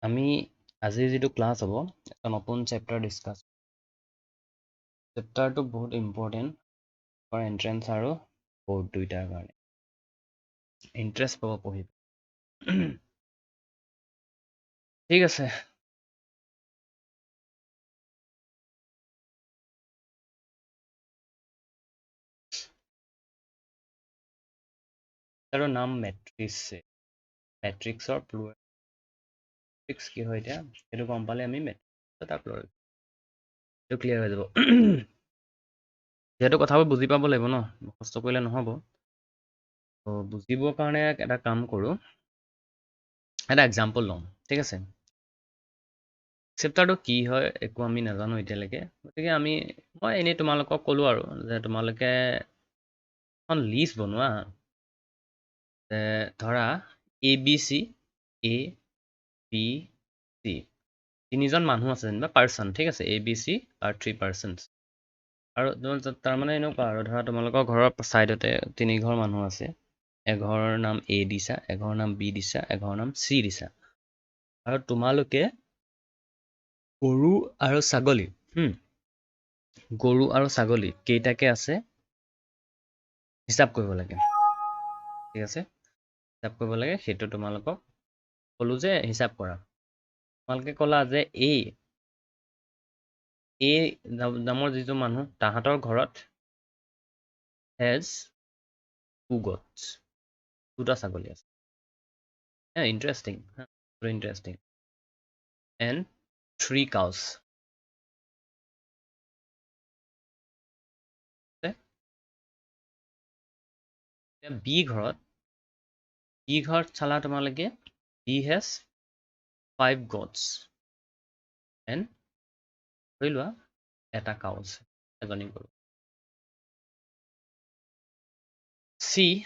আমি আজি যেটো ক্লাস হ'ব এটা নতুন চেপ্টাৰ ডিসকাস চেপ্টাৰটো বহুত ইম্পৰ্টেন্ট ফৰ এন্ট্ৰেন্স আৰু বোৰ্ড দুইটাৰ কাৰণে ইন্টাৰেষ্ট পাব পঢ়িব ঠিক আছে তাৰ নাম মেট্ৰিক্সৰ প্লুৰেল মেট্ৰিক্স কি হয় এতিয়া সেইটো গম পালে আমি মেট্ৰিক্স এটা প্লুৰেল সেইটো ক্লিয়াৰ হৈ যাব যেহেতু কথাবোৰ বুজি পাব লাগিব ন মুখস্থ কৰিলে নহ'ব তো বুজিবৰ কাৰণে এটা কাম কৰোঁ এটা এক্সাম্পল লওঁ ঠিক আছে চেপ্টাৰটো কি হয় একো আমি নাজানো এতিয়ালৈকে গতিকে মই এনেই তোমালোকক ক'লোঁ আৰু যে তোমালোকে এখন লিষ্ট বনোৱা ধৰা ABC A B C তিনিজন মানুহ আছে যেনিবা পাৰ্চন ঠিক আছে ABC আৰু 3 পাৰ্চনছ আৰু তাৰমানে এনেকুৱা আৰু ধৰা তোমালোকৰ ঘৰৰ ছাইডতে তিনি ঘৰ মানুহ আছে এঘৰৰ নাম A দিছা এঘৰৰ নাম B দিছা এঘৰৰ নাম C দিছা আৰু তোমালোকে গৰু আৰু ছাগলী গৰু আৰু ছাগলী কেইটাকে আছে হিচাপ কৰিব লাগে ঠিক আছে হিচাপ কৰিব লাগে সেইটো তোমালোকক ক'লো যে হিচাপ কৰা তোমালোকে ক'লা যে এই নামৰ যিটো মানুহ তাহাঁতৰ ঘৰত হেজ 2 goats দুটা ছাগলী আছে ইণ্টাৰেষ্টিং ইণ্টাৰেষ্টিং এণ্ড 3 cows বি ঘৰত চালা তোমালোকে বি হেজ 5 goats এণ্ড ধৰি লোৱা এটা কাউ আছে এজনী গৰু চিত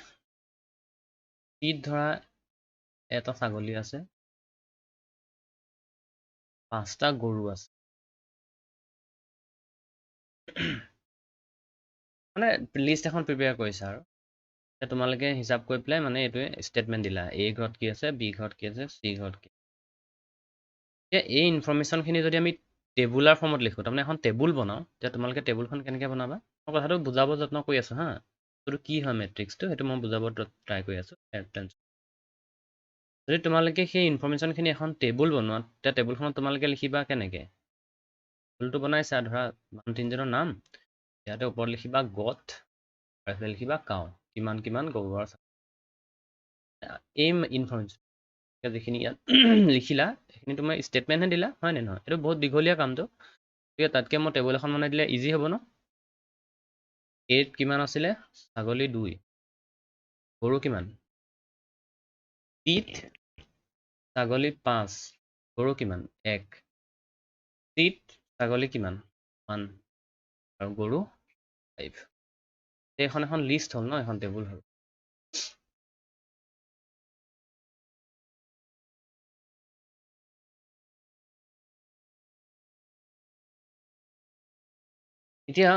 ধৰা এটা ছাগলী আছে 5টা গৰু আছে মানে লিষ্ট এখন প্ৰিপেয়াৰ কৰিছা আৰু তোমালোকে হিচাপ কৰি পেলাই মানে এইটোৱে ষ্টেটমেণ্ট দিলা এ ঘৰত কি আছে বি ঘৰত কি আছে চি ঘৰত কি এতিয়া এই ইনফৰ্মেশ্যনখিনি যদি আমি টেবুলাৰ ফৰ্মত লিখোঁ তাৰমানে এখন টেবুল বনাওঁ তেতিয়া তোমালোকে টেবুলখন কেনেকৈ বনাবা মই কথাটো বুজাব যত্ন কৰি আছোঁ হা সেইটো কি হয় মেট্ৰিক্সটো সেইটো মই বুজাব ট্ৰাই কৰি আছোঁ যদি তোমালোকে সেই ইনফৰ্মেশ্যনখিনি এখন টেবুল বনোৱা তেতিয়া টেবুলখনত তোমালোকে লিখিবা কেনেকৈ টেবুলটো বনাইছা ধৰা মানুহ তিনিজনৰ নাম ইয়াতে ওপৰত লিখিবা গট আৰু লিখিবা কাউ কিমান গৰু আৰু এই ইনফৰ্মেশ্যন যিখিনি ইয়াত লিখিলা সেইখিনি তোমাৰ ষ্টেটমেণ্টহে দিলা হয় নে নহয় এইটো বহুত দীঘলীয়া কামটো গতিকে তাতকৈ মই টেবুল এখন বনাই দিলে ইজি হ'ব ন কিমান আছিলে ছাগলী 2 গৰু কিমান চিত ছাগলী 5 গৰু কিমান 1 চিত ছাগলী কিমান 1 আৰু গৰু 5 এখন লিষ্ট হ'ল ন এখন টেবুল হ'ল এতিয়া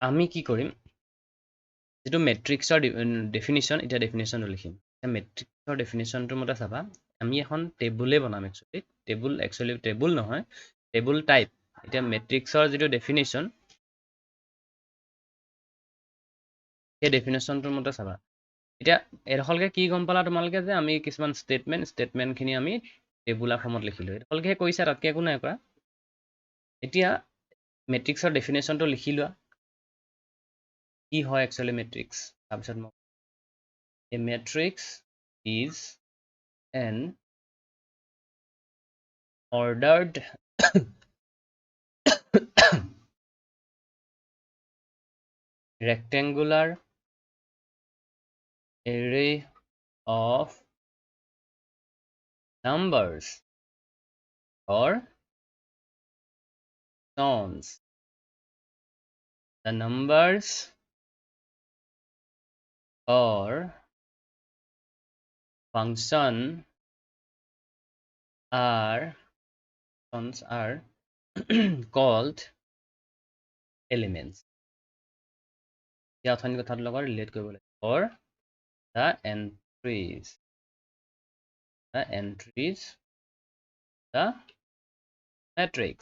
আমি কি কৰিম যেটো মেট্ৰিক্সৰ ডেফিনিশ্যন এতিয়া ডেফিনিশ্যনটো লিখিম মেট্ৰিক্সৰ ডেফিনিশ্যনটোৰ মতে চাবা আমি এখন টেবুলে বনাম একচুৱেলি টেবুল নহয় টেবুল টাইপ এতিয়া মেট্ৰিক্সৰ যিটো ডেফিনিশ্যন সেই ডেফিনিশ্যনটোৰ মতে চাবা এতিয়া এডখৰলৈকে কি গম পালা তোমালোকে যে আমি কিছুমান ষ্টেটমেণ্টখিনি আমি টেবুলাৰ ফৰ্মত লিখিলোঁ এডখৰলৈকে কৰিছা তাতকৈ একো নাই কৰা এতিয়া মেট্ৰিক্সৰ ডেফিনিশ্যনটো লিখি লোৱা কি হয় একচুৱেলি মেট্ৰিক্স তাৰপিছত মই A matrix is an ordered rectangular array of numbers or tons. The numbers or function are called elements. অথনি কথাটোৰ লগত ৰিলেট কৰিব লাগিব or the entries the matrix.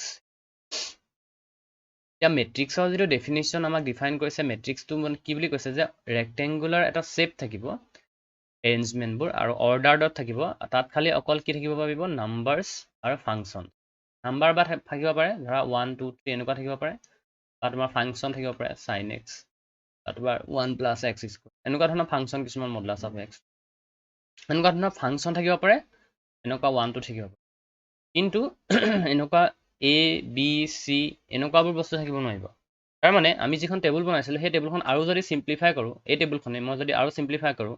এতিয়া মেট্ৰিক্সৰ যিটো ডেফিনিশ্যন আমাক ডিফাইন কৰিছে মেট্ৰিক্সটো মানে কি বুলি কৈছে যে ৰেক্টেংগুলাৰ এটা শ্বেপ থাকিব এৰেঞ্জমেণ্টবোৰ আৰু অৰ্ডাৰত থাকিব তাত খালি অকল কি থাকিব পাৰিব নাম্বাৰছ আৰু ফাংচন নাম্বাৰ বা থাকিব পাৰে ধৰা 1 2 3 এনেকুৱা থাকিব পাৰে বা তোমাৰ ফাংচন থাকিব পাৰে sin x বা তোমাৰ 1 + x স্কোৱাৰ এনেকুৱা ধৰণৰ ফাংচন কিছুমান মডুলাছ অফ x এনেকুৱা ধৰণৰ ফাংচন থাকিব পাৰে এনেকুৱা 1 2 থাকিব পাৰে কিন্তু এনেকুৱা a b c এনেকুৱাবোৰ বস্তু থাকিব নোৱাৰিব তাৰ মানে আমি যিখন টেবুল বনাইছিলোঁ সেই টেবুলখন আৰু যদি সিম্পলিফাই কৰোঁ এই টেবুলখনে মই যদি আৰু সিম্পলিফাই কৰোঁ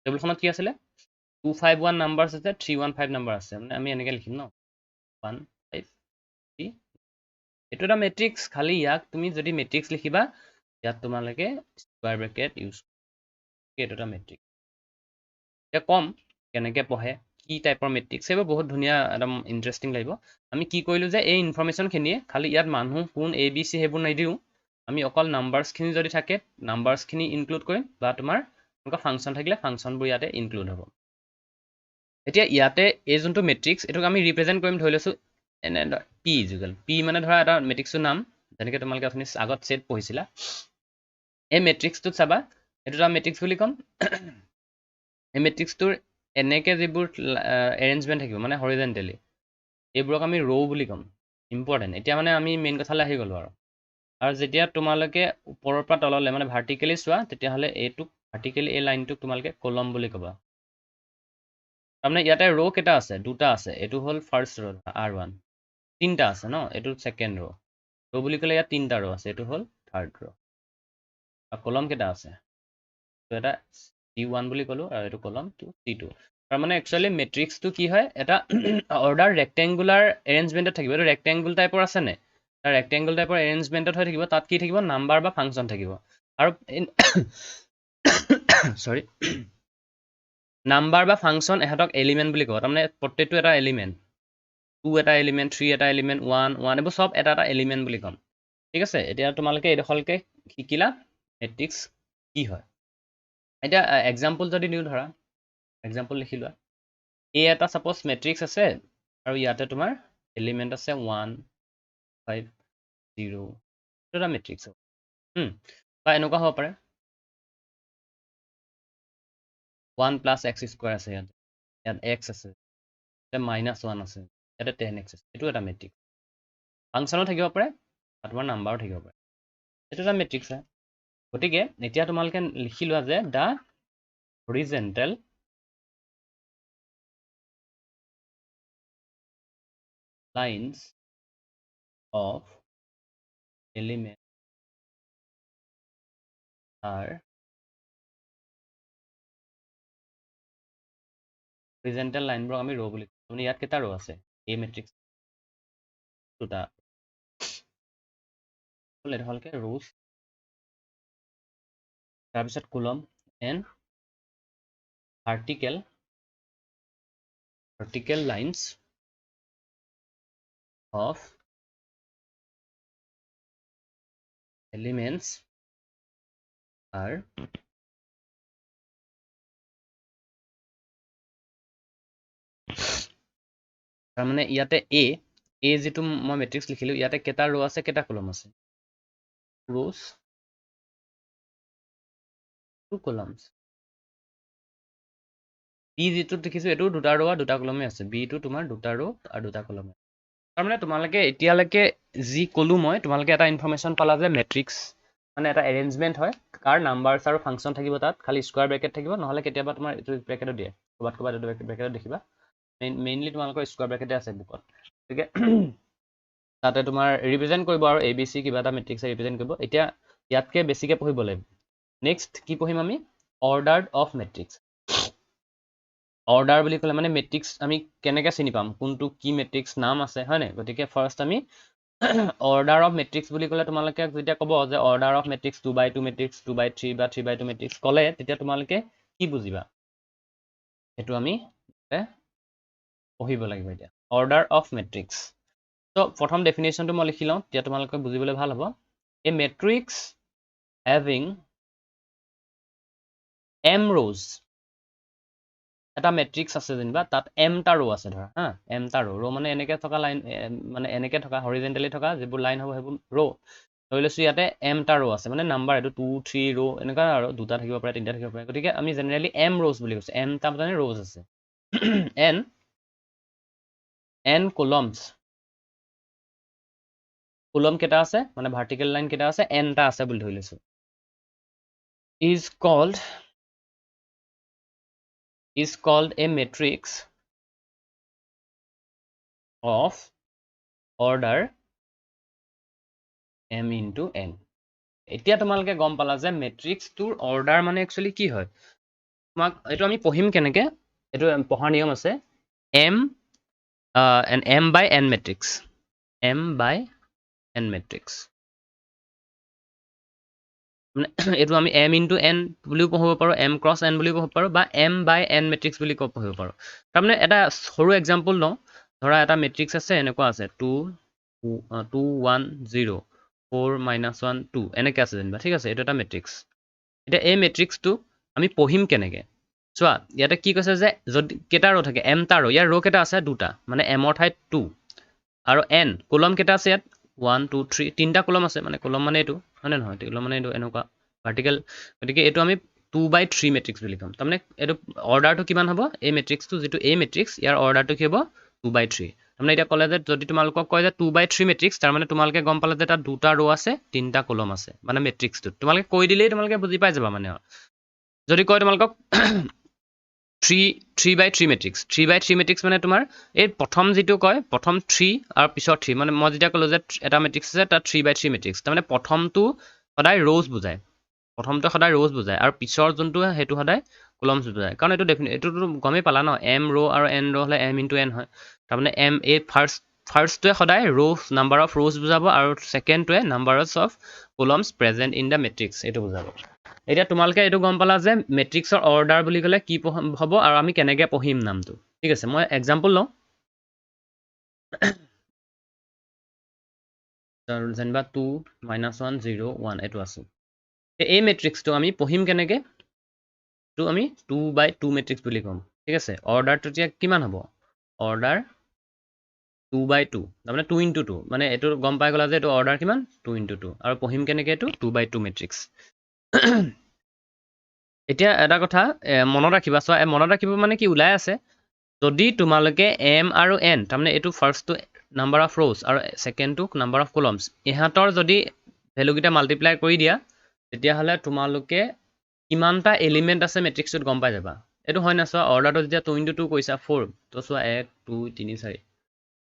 টেবুলখনত কি আছিলে 251 নাম্বাৰছ আছে 315 নাম্বাৰ আছে মানে আমি এনেকৈ লিখিম ন 1 5 3 এইটো এটা মেট্ৰিক্স খালি ইয়াক তুমি যদি মেট্ৰিক্স লিখিবা ইয়াত তোমালোকে স্কোৱাৰ ব্ৰেকেট ইউজ এইটো এটা মেট্ৰিক্স এতিয়া কম কেনেকৈ পঢ়ে কি টাইপৰ মেট্ৰিক্স সেইবোৰ বহুত ধুনীয়া একদম ইণ্টাৰেষ্টিং লাগিব আমি কি কৰিলোঁ যে এই ইনফৰমেশ্যনখিনিয়ে খালি ইয়াত মানুহ কোন এ বি চি সেইবোৰ নিদিওঁ আমি অকল নাম্বাৰছখিনি যদি থাকে নাম্বাৰছখিনি ইনক্লুড কৰিম বা তোমাৰ এনেকুৱা ফাংচন থাকিলে ফাংচনবোৰ ইয়াতে ইনক্লুড হ'ব এতিয়া ইয়াতে এই যোনটো মেট্ৰিক্স এইটোক আমি ৰিপ্ৰেজেণ্ট কৰিম ধৰি লৈছোঁ এনে পি ইজুকেল পি মানে ধৰা এটা মেট্ৰিক্সৰ নাম যেনেকৈ তোমালোকে আপুনি আগত ছেট পঢ়িছিলা এই মেট্ৰিক্সটোত চাবা এইটো এটা মেট্ৰিক্স বুলি ক'ম এই মেট্ৰিক্সটোৰ এনেকৈ যিবোৰ এৰেঞ্জমেণ্ট থাকিব মানে হৰিজেণ্টেলি এইবোৰক আমি ৰ' বুলি ক'ম ইম্পৰ্টেণ্ট এতিয়া মানে আমি মেইন কথালৈ আহি গ'লোঁ আৰু যেতিয়া তোমালোকে ওপৰৰ পৰা তললৈ মানে ভাৰ্টিকেলি চোৱা তেতিয়াহ'লে এইটোক ভাৰ্টিকেলি এই লাইনটোক তোমালোকে কলম বুলি ক'বা তাৰমানে ইয়াতে ৰ' কেইটা আছে দুটা আছে এইটো হ'ল ফাৰ্ষ্ট ৰ' R1 তিনিটা আছে ন এইটো ছেকেণ্ড ৰ' বুলি ক'লে ইয়াত তিনিটা ৰ' আছে এইটো হ'ল থাৰ্ড ৰ' আৰু কলম কেইটা আছে এইটো এটা C1 বুলি ক'লোঁ আৰু এইটো কলম C2 তাৰমানে একচুৱেলি মেট্ৰিক্সটো কি হয় এটা অৰ্ডাৰ ৰেক্টেংগুলাৰ এৰেঞ্জমেণ্টত থাকিব এইটো ৰেক্টেংগুল টাইপৰ আছে নে তাৰ ৰেক্টেংগুল টাইপৰ এৰেঞ্জমেণ্টত হৈ থাকিব তাত কি থাকিব নাম্বাৰ বা ফাংচন থাকিব আৰু সৰি নাম্বাৰ বা ফাংচন এহঁতক এলিমেণ্ট বুলি ক'ব তাৰমানে প্ৰত্যেকটো এটা এলিমেণ্ট 2 এটা এলিমেণ্ট 3 এটা এলিমেণ্ট 1 1 এইবোৰ চব এটা এটা এলিমেণ্ট বুলি ক'ম ঠিক আছে এতিয়া তোমালোকে এইডোখৰলৈকে শিকিলা মেট্ৰিক্স কি হয় এতিয়া এক্সাম্পল যদি দিওঁ ধৰা এক্সাম্পল লিখি লোৱা এই এটা ছাপ'জ মেট্ৰিক্স আছে আৰু ইয়াতে তোমাৰ এলিমেণ্ট আছে 1 5 0 এইটো এটা মেট্ৰিক্স হ'ব বা এনেকুৱা হ'ব পাৰে 1 + x স্কোৱাৰ আছে ইয়াত x আছে ইয়াতে -1 আছে ইয়াতে 10x আছে এইটো এটা মেট্ৰিক্স ফাংচনো থাকিব পাৰে বা তোমাৰ নাম্বাৰো থাকিব পাৰে এইটো এটা মেট্ৰিক্স হয় গতিকে এতিয়া তোমালোকে লিখি লোৱা যে the horizontal lines of elements are horizontal লাইনবোৰক আমি ৰ' বুলি কওঁ মানে ইয়াত কেইটা ৰ' আছে এই মেট্ৰিক্স দুটা এডোখৰলৈকে ৰ'জ তাৰপিছত কলম and vertical lines of elements are তাৰমানে ইয়াতে এ যিটো মই মেট্ৰিক্স লিখিলোঁ ইয়াতে কেইটা ৰ' আছে কেইটা কলম আছে ৰ'জ 2 কলমছ বি যিটো দেখিছোঁ এইটো দুটা ৰ' দুটা কলমে আছে বিটো তোমাৰ দুটা ৰ' আৰু দুটা কলমে তাৰমানে তোমালোকে এতিয়ালৈকে যি ক'লোঁ মই তোমালোকে এটা ইনফৰমেশ্যন পালা যে মেট্ৰিক্স মানে এটা এৰেঞ্জমেণ্ট হয় কাৰ নাম্বাৰছ আৰু ফাংচন থাকিব তাত খালি স্কোৱাৰ ব্ৰেকেট থাকিব নহ'লে কেতিয়াবা তোমাৰ এইটো ব্ৰেকেটত দিয়ে ক'ৰবাত এইটো ব্ৰেকেটত দেখিবা মেইনলি তোমালোকৰ স্কোৱাৰ ব্ৰেকেটে আছে বুকত গতিকে তাতে তোমাৰ ৰিপ্ৰেজেণ্ট কৰিব আৰু এ বি চি কিবা এটা মেট্ৰিক্সে ৰিপ্ৰেজেণ্ট কৰিব এতিয়া ইয়াতকৈ বেছিকৈ পঢ়িব লাগিব নেক্সট কি পঢ়িম আমি অৰ্ডাৰ অফ মেট্ৰিক্স অৰ্ডাৰ বুলি ক'লে মানে মেট্ৰিক্স আমি কেনেকৈ চিনি পাম কোনটো কি মেট্ৰিক্স নাম আছে হয় নাই গতিকে ফাৰ্ষ্ট আমি অৰ্ডাৰ অফ মেট্ৰিক্স বুলি ক'লে তোমালোকে যেতিয়া ক'ব যে order of matrix 2x2 matrix 2x3 বা 3x2 মেট্ৰিক্স ক'লে তেতিয়া তোমালোকে কি বুজিবা সেইটো আমি পঢ়িব লাগিব এতিয়া অৰ্ডাৰ অফ মেট্ৰিক্স ত' প্ৰথম ডেফিনেশ্যনটো মই লিখি লওঁ তেতিয়া তোমালোকে বুজিবলৈ ভাল হ'ব এ মেট্ৰিক্স হেভিং m rows এটা মেট্ৰিক্স আছে যেনিবা তাত mটা ৰ আছে ধৰা হা mটা ৰ মানে এনেকৈ থকা লাইন মানে এনেকৈ থকা হৰিজেণ্টেলি থকা যিবোৰ লাইন হ'ব সেইবোৰ ৰ ধৰি লৈছোঁ ইয়াতে mটা ৰ আছে মানে নাম্বাৰ এইটো 2 3 ৰ এনেকুৱা আৰু দুটা থাকিব পাৰে তিনিটা থাকিব পাৰে গতিকে আমি জেনেৰেলি m ৰ'জ বুলি কৈছোঁ mটা মানে ৰ'জ আছে n কলমছ কলম কেইটা আছে মানে ভাৰ্টিকেল লাইন কেইটা আছে nটা আছে বুলি ধৰি লৈছোঁ is called a matrix of order m into n এতিয়া তোমালোকে গম পালা যে মেট্ৰিক্সটোৰ অৰ্ডাৰ মানে একচুৱেলি কি হয় তোমাক এইটো আমি পঢ়িম কেনেকৈ এইটো পঢ়াৰ নিয়ম আছে m by n matrix m by n matrix মানে এইটো আমি m into n বুলিও পঢ়িব পাৰোঁ m cross n বুলিও পঢ়িব পাৰোঁ বা m by n matrix বুলি পঢ়িব পাৰোঁ তাৰমানে এটা সৰু এক্সাম্পল লওঁ ধৰা এটা মেট্ৰিক্স আছে এনেকুৱা আছে 2 1 0 4 -1 2 এনেকৈ আছে যেনিবা ঠিক আছে এইটো এটা মেট্ৰিক্স এতিয়া এই মেট্ৰিক্সটো আমি পঢ়িম কেনেকৈ চোৱা ইয়াতে কি কৈছে যে যদি কেইটা ৰ' থাকে mটা ৰ' ইয়াৰ ৰ' কেইটা আছে দুটা মানে মৰ ঠাইত 2 আৰু n কলম কেইটা আছে ইয়াত 1 2 3 তিনিটা কলম আছে মানে কলম মানে এইটো হয় নে নহয় কলম মানে এইটো এনেকুৱা ভাৰ্টিকেল গতিকে এইটো আমি 2/3 মেট্ৰিক্স বুলি ক'ম তাৰমানে এইটো অৰ্ডাৰটো কিমান হ'ব এই মেট্ৰিক্সটো যিটো এই মেট্ৰিক্স ইয়াৰ অৰ্ডাৰটো কি হ'ব 2/3 তাৰমানে এতিয়া ক'লে যে যদি তোমালোকক কয় যে 2/3 মেট্ৰিক্স তাৰমানে তোমালোকে গম পালে যে তাত দুটা ৰ' আছে তিনিটা কলম আছে মানে মেট্ৰিক্সটোত তোমালোকে কৈ দিলেই তোমালোকে বুজি পাই যাবা মানে যদি কয় তোমালোকক 3/3 মেট্ৰিক্স 3/3 মেট্ৰিক্স মানে তোমাৰ এই প্ৰথম যিটো কয় প্ৰথম 3 আৰু পিছৰ 3 মানে মই যেতিয়া ক'লোঁ যে এটা মেট্ৰিক্স আছে তাত 3/3 মেট্ৰিক্স তাৰমানে প্ৰথমটো সদায় ৰ'জ বুজায় প্ৰথমটো সদায় ৰ'জ বুজায় আৰু পিছৰ যোনটো সেইটো সদায় কলমছ বুজায় কাৰণ এইটোতো গমেই পালা ন m ৰ' আৰু n ৰ' হ'লে m into n হয় তাৰমানে m এই ফাৰ্ষ্টটোৱে সদায় নাম্বাৰ অফ ৰ'জ বুজাব আৰু ছেকেণ্ডটোৱে numbers of columns present in the matrix এইটো বুজাব এতিয়া তোমালোকে এইটো গম পালা যে মেট্ৰিক্সৰ অৰ্ডাৰ বুলি ক'লে কি হ'ব আৰু আমি কেনেকৈ পঢ়িম নামটো ঠিক আছে মই এক্সাম্পল লওঁ যেনিবা 2 -1 0 1 এইটো আছে এই মেট্ৰিক্সটো আমি পঢ়িম কেনেকৈ এইটো আমি 2/2 মেট্ৰিক্স বুলি ক'ম ঠিক আছে অৰ্ডাৰটো এতিয়া কিমান হ'ব অৰ্ডাৰ 2/2 তাৰমানে 2 into 2 মানে এইটো গম পাই গ'লা যে এইটো অৰ্ডাৰ কিমান 2 into 2 আৰু পঢ়িম কেনেকৈ এইটো 2/2 মেট্ৰিক্স এতিয়া এটা কথা মনত ৰাখিবা চোৱা মনত ৰাখিব মানে কি ওলাই আছে যদি তোমালোকে m আৰু n তাৰমানে এইটো ফাৰ্ষ্টটো নাম্বাৰ অফ ৰ'জ আৰু ছেকেণ্ডটো নাম্বাৰ অফ কলমছ ইহঁতৰ যদি ভেলুকেইটা মাল্টিপ্লাই কৰি দিয়া তেতিয়াহ'লে তোমালোকে কিমানটা এলিমেণ্ট আছে মেট্ৰিক্সটোত গম পাই যাবা এইটো হয় না চোৱা অৰ্ডাৰটো যেতিয়া 2 into 2 কৈছা 4 তো চোৱা 1 2 3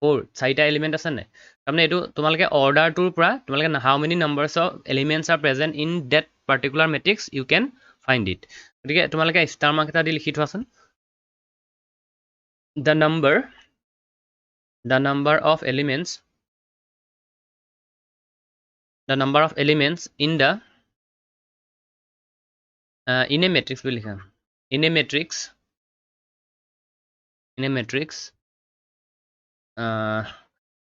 4 চাৰিটা এলিমেণ্ট আছে নাই তাৰমানে এইটো তোমালোকে অৰ্ডাৰটোৰ পৰা তোমালোকে how many numbers of elements are present in that particular matrix you can find it গতিকে তোমালোকে ষ্টাৰ মাৰ্ক এটা দি লিখি থোৱাচোন the number of elements in the in a matrix বুলি লিখা in a matrix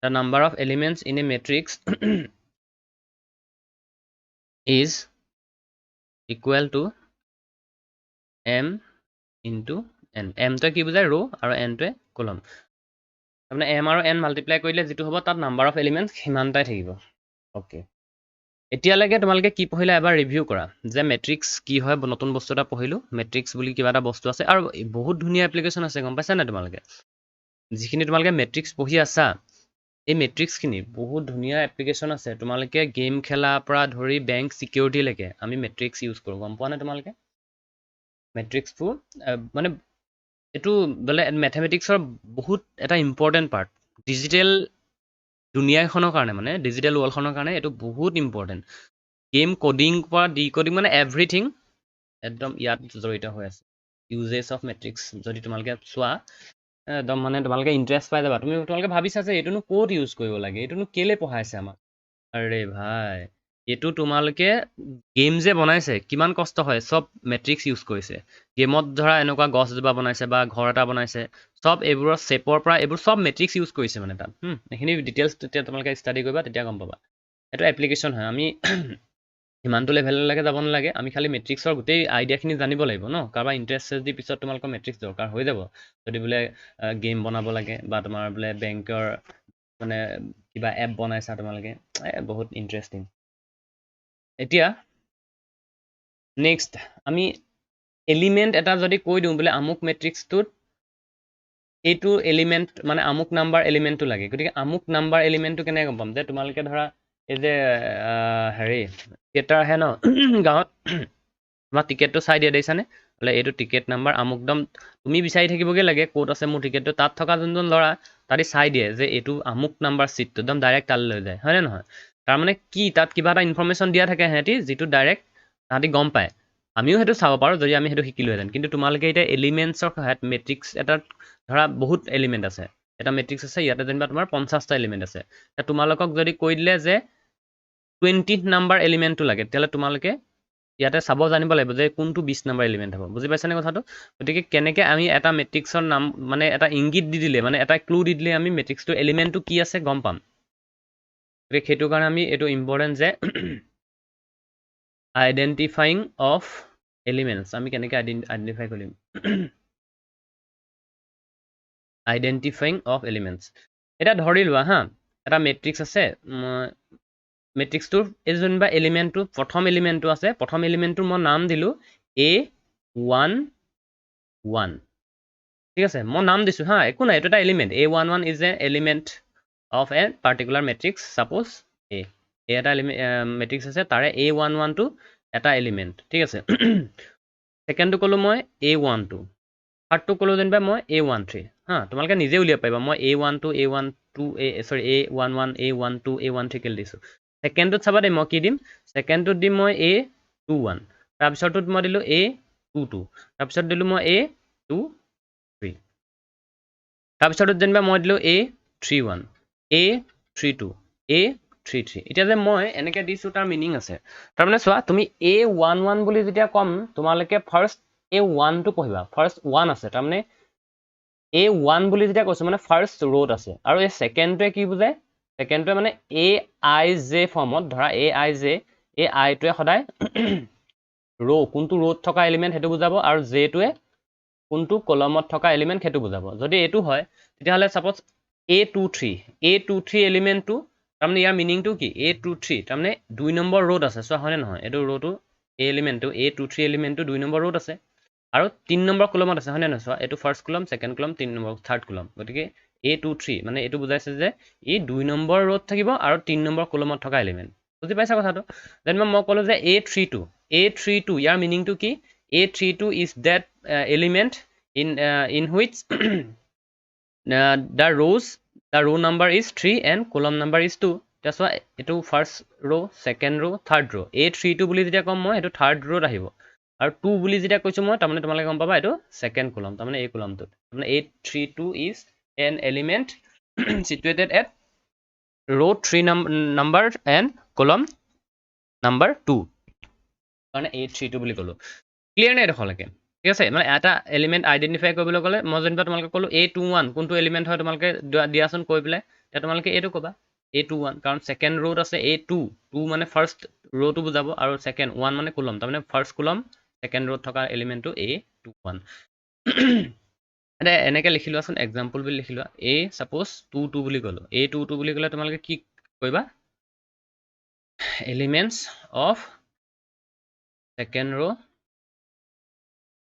the number of elements in a matrix is equal to m into n m টোৱে কি বুজায় ৰ' আৰু n টোৱে কলম তাৰমানে m আৰু n মাল্টিপ্লাই কৰিলে যিটো হ'ব তাত নাম্বাৰ অফ এলিমেণ্টছ সিমানটাই থাকিব অ'কে এতিয়ালৈকে তোমালোকে কি পঢ়িলা এবাৰ ৰিভিউ কৰা যে মেট্ৰিক্স কি হয় নতুন বস্তু এটা পঢ়িলোঁ মেট্ৰিক্স বুলি কিবা এটা বস্তু আছে আৰু বহুত ধুনীয়া এপ্লিকেশ্যন আছে গম পাইছা নাই তোমালোকে যিখিনি তোমালোকে মেট্ৰিক্স পঢ়ি আছা এই মেট্ৰিক্সখিনি বহুত ধুনীয়া এপ্লিকেশ্যন আছে তোমালোকে গেম খেলাৰ পৰা ধৰি বেংক ছিকিউৰিটিলৈকে আমি মেট্ৰিক্স ইউজ কৰোঁ গম পোৱা নাই তোমালোকে মেট্ৰিক্সবোৰ মানে এইটো বোলে মেথমেটিক্সৰ বহুত এটা ইম্পৰ্টেণ্ট পাৰ্ট ডিজিটেল দুনিয়াখনৰ কাৰণে মানে ডিজিটেল ৱৰ্ল্ডখনৰ কাৰণে এইটো বহুত ইম্পৰ্টেণ্ট গেম কডিং পৰা ডিকডিং মানে এভৰিথিং একদম ইয়াত জড়িত হৈ আছে ইউজেছ অফ মেট্ৰিক্স যদি তোমালোকে চোৱা একদম মানে তোমালোকে ইণ্টাৰেষ্ট পাই যাবা তোমালোকে ভাবিছা যে এইটোনো ক'ত ইউজ কৰিব লাগে এইটোনো কেলৈ পঢ়াইছে আমাক আৰে ভাই এইটো তোমালোকে গেম যে বনাইছে কিমান কষ্ট হয় চব মেট্ৰিক্স ইউজ কৰিছে গেমত ধৰা এনেকুৱা গছজোপা বনাইছে বা ঘৰ এটা বনাইছে চব এইবোৰৰ শ্বেপৰ পৰা এইবোৰ চব মেট্ৰিক্স ইউজ কৰিছে মানে তাত এইখিনি ডিটেইলছ তেতিয়া তোমালোকে ষ্টাডি কৰিবা তেতিয়া গম পাবা এইটো এপ্লিকেশ্যন হয় আমি সিমানটো লেভেললৈকে যাব নালাগে আমি খালি মেট্ৰিক্সৰ গোটেই আইডিয়াখিনি জানিব লাগিব ন কাৰোবাৰ ইণ্টাৰেষ্ট দি পিছত তোমালোকৰ মেট্ৰিক্স দৰকাৰ হৈ যাব যদি বোলে গেম বনাব লাগে বা তোমাৰ বোলে বেংকৰ মানে কিবা এপ বনাইছা তোমালোকে বহুত ইণ্টাৰেষ্টিং এতিয়া নেক্সট আমি এলিমেণ্ট এটা যদি কৈ দিওঁ বোলে আমুক মেট্ৰিক্সটোত এইটো এলিমেণ্ট মানে আমুক নাম্বাৰ এলিমেণ্টটো লাগে গতিকে আমুক নাম্বাৰ এলিমেণ্টটো কেনেকৈ গম পাম যে তোমালোকে ধৰা এই যে হেৰি থিয়েটাৰ আহে ন গাঁৱত তোমাৰ টিকেটটো চাই দিয়া দেখিছানে বোলে এইটো টিকেট নাম্বাৰ আমুকদম তুমি বিচাৰি থাকিবগৈ লাগে ক'ত আছে মোৰ টিকেটটো তাত থকা যোনজন ল'ৰা তাতে চাই দিয়ে যে এইটো আমুক নাম্বাৰ ছিটটো একদম ডাইৰেক্ট তালৈ লৈ যায় হয়নে নহয় তাৰমানে কি তাত কিবা এটা ইনফৰ্মেশ্যন দিয়া থাকে সিহঁতি যিটো ডাইৰেক্ট তাহাঁতি গম পায় আমিও সেইটো চাব পাৰোঁ যদি আমি সেইটো শিকিলোহেঁতেন কিন্তু তোমালোকে এতিয়া এলিমেণ্টছৰ সহায়ত মেট্ৰিক্স এটাত ধৰা বহুত এলিমেণ্ট আছে এটা মেট্ৰিক্স আছে ইয়াতে যেনিবা তোমাৰ 50টা এলিমেণ্ট আছে তোমালোকক যদি কৈ দিলে যে 20 নাম্বাৰ এলিমেণ্টটো লাগে তেতিয়াহ'লে তোমালোকে ইয়াতে চাব জানিব লাগিব যে কোনটো 20 নাম্বাৰ এলিমেণ্ট হ'ব বুজি পাইছানে কথাটো গতিকে কেনেকৈ আমি এটা মেট্ৰিক্সৰ নাম মানে এটা ইংগিত দি দিলে মানে এটা ক্লু দি দিলে আমি মেট্ৰিক্সটো এলিমেণ্টটো কি আছে গম পাম গতিকে সেইটো কাৰণে আমি এইটো ইম্পৰ্টেণ্ট যে আইডেণ্টিফাইং অফ এলিমেণ্টছ আমি কেনেকৈ আইডেণ্টিফাই কৰিম আইডেণ্টিফাইং অফ এলিমেণ্টছ এতিয়া ধৰি লোৱা হা এটা মেট্ৰিক্স আছে মেট্ৰিক্সটোৰ এই যেনিবা এলিমেণ্টটো প্ৰথম এলিমেণ্টটো আছে প্ৰথম এলিমেণ্টটোৰ মই নাম দিলোঁ A11 ঠিক আছে মই নাম দিছোঁ হা একো নাই এইটো এটা element A11 is a element of a particular matrix suppose এটা মেট্ৰিক্স আছে তাৰে A11টো এটা এলিমেণ্ট ঠিক আছে ছেকেণ্ডটো ক'লোঁ মই A12 থাৰ্ডটো ক'লোঁ যেনিবা মই A13 হা তোমালোকে নিজে উলিয়াব পাৰিবা মই A12 A11 A12 A13 কেলে দিছোঁ ছেকেণ্ডটোত চাবা দেই মই কি দিম ছেকেণ্ডটোত দিম মই A21 তাৰপিছতটোত মই দিলোঁ A22 তাৰপিছত দিলোঁ মই A23 তাৰপিছতটোত যেনিবা মই দিলোঁ A31 A32 A33 এতিয়া যে মই এনেকৈ দিছোঁ তাৰ মিনিং আছে তাৰমানে চোৱা তুমি A11 বুলি যেতিয়া ক'ম তোমালোকে ফাৰ্ষ্ট A1টো পঢ়িবা ফাৰ্ষ্ট 1 আছে তাৰমানে A1 বুলি যেতিয়া কৈছোঁ মানে ফাৰ্ষ্ট ৰোত আছে আৰু এই ছেকেণ্ডটোৱে কি বুজায় ছেকেণ্ডটোৱে মানে AIJ ফৰ্মত ধৰা AIJ এই আইটোৱে সদায় কোনটো ৰোত থকা এলিমেণ্ট সেইটো বুজাব আৰু জেটোৱে কোনটো কলমত থকা এলিমেণ্ট সেইটো বুজাব যদি এইটো হয় তেতিয়াহ'লে ছাপ'জ A23 এলিমেণ্টটো তাৰমানে ইয়াৰ মিনিংটো কি A23 তাৰমানে 2 নম্বৰ ৰোত আছে চোৱা হয়নে নহয় এইটো ৰোটো এলিমেণ্টটো A23 এলিমেণ্টটো 2 নম্বৰ ৰোত আছে আৰু 3 নম্বৰ কলমত আছে হয়নে নহয় চোৱা এইটো ফাৰ্ষ্ট কলম ছেকেণ্ড কলম 3 নম্বৰ থাৰ্ড কলম গতিকে A23 মানে এইটো বুজাইছে যে ই 2 নম্বৰ ৰোত থাকিব আৰু 3 নম্বৰ কলমত থকা এলিমেণ্ট বুজি পাইছা কথাটো যেনিবা মই ক'লোঁ যে A32 ইয়াৰ মিনিংটো কি A32 is that element in which the row number is 3 and column number is 2 এতিয়া চোৱা এইটো ফাৰ্ষ্ট ৰ' ছেকেণ্ড ৰ' থাৰ্ড ৰ' A32 বুলি যেতিয়া ক'ম মই সেইটো থাৰ্ড ৰ'ত আহিব আৰু 2 বুলি যেতিয়া কৈছোঁ মই তাৰমানে তোমালোকে গম পাবা এইটো ছেকেণ্ড কলম তাৰমানে এই কলমটোত তাৰমানে A32 is an element situated at row 3 number and column number 2 কাৰণে A32 বুলি ক'লোঁ ক্লিয়াৰ নাই এইডোখৰলৈকে ঠিক আছে মানে এটা এলিমেণ্ট আইডেণ্টিফাই কৰিবলৈ গ'লে মই যেনিবা তোমালোকে ক'লোঁ A21 কোনটো এলিমেণ্ট হয় তোমালোকে দিয়াচোন কৈ পেলাই এতিয়া তোমালোকে এইটো ক'বা A21 কাৰণ ছেকেণ্ড ৰোত আছে A2 মানে ফাৰ্ষ্ট ৰ'টো বুজাব আৰু ছেকেণ্ড 1 মানে কলম তাৰমানে ফাৰ্ষ্ট কলম ছেকেণ্ড ৰোত থকা এলিমেণ্টটো A21 এতিয়া এনেকৈ লিখি লোৱাচোন এক্সাম্পল বুলি লিখি লোৱা ছাপ'জ 22 বুলি ক'লোঁ A22 বুলি ক'লে তোমালোকে কি কৰিবা এলিমেণ্টছ অফ ছেকেণ্ড ৰ'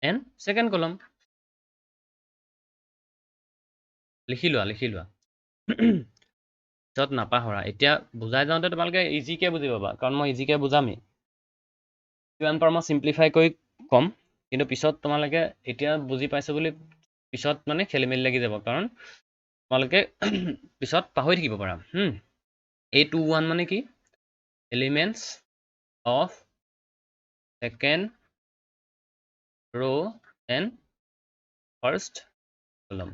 এণ্ড ছেকেণ্ড কলম লিখি লোৱা পিছত নাপাহৰা এতিয়া বুজাই যাওঁতে তোমালোকে ইজিকৈ বুজি পাবা কাৰণ মই ইজিকৈ বুজামেই কিমান পাৰোঁ মই চিম্প্লিফাই কৰি ক'ম কিন্তু পিছত তোমালোকে এতিয়া বুজি পাইছোঁ বুলি পিছত মানে খেলি মেলি লাগি যাব কাৰণ তোমালোকে পিছত পাহৰি থাকিব পাৰা A21 মানে কি এলিমেণ্টছ অফ ছেকেণ্ড ৰ' এণ্ড ফাৰ্ষ্ট কলম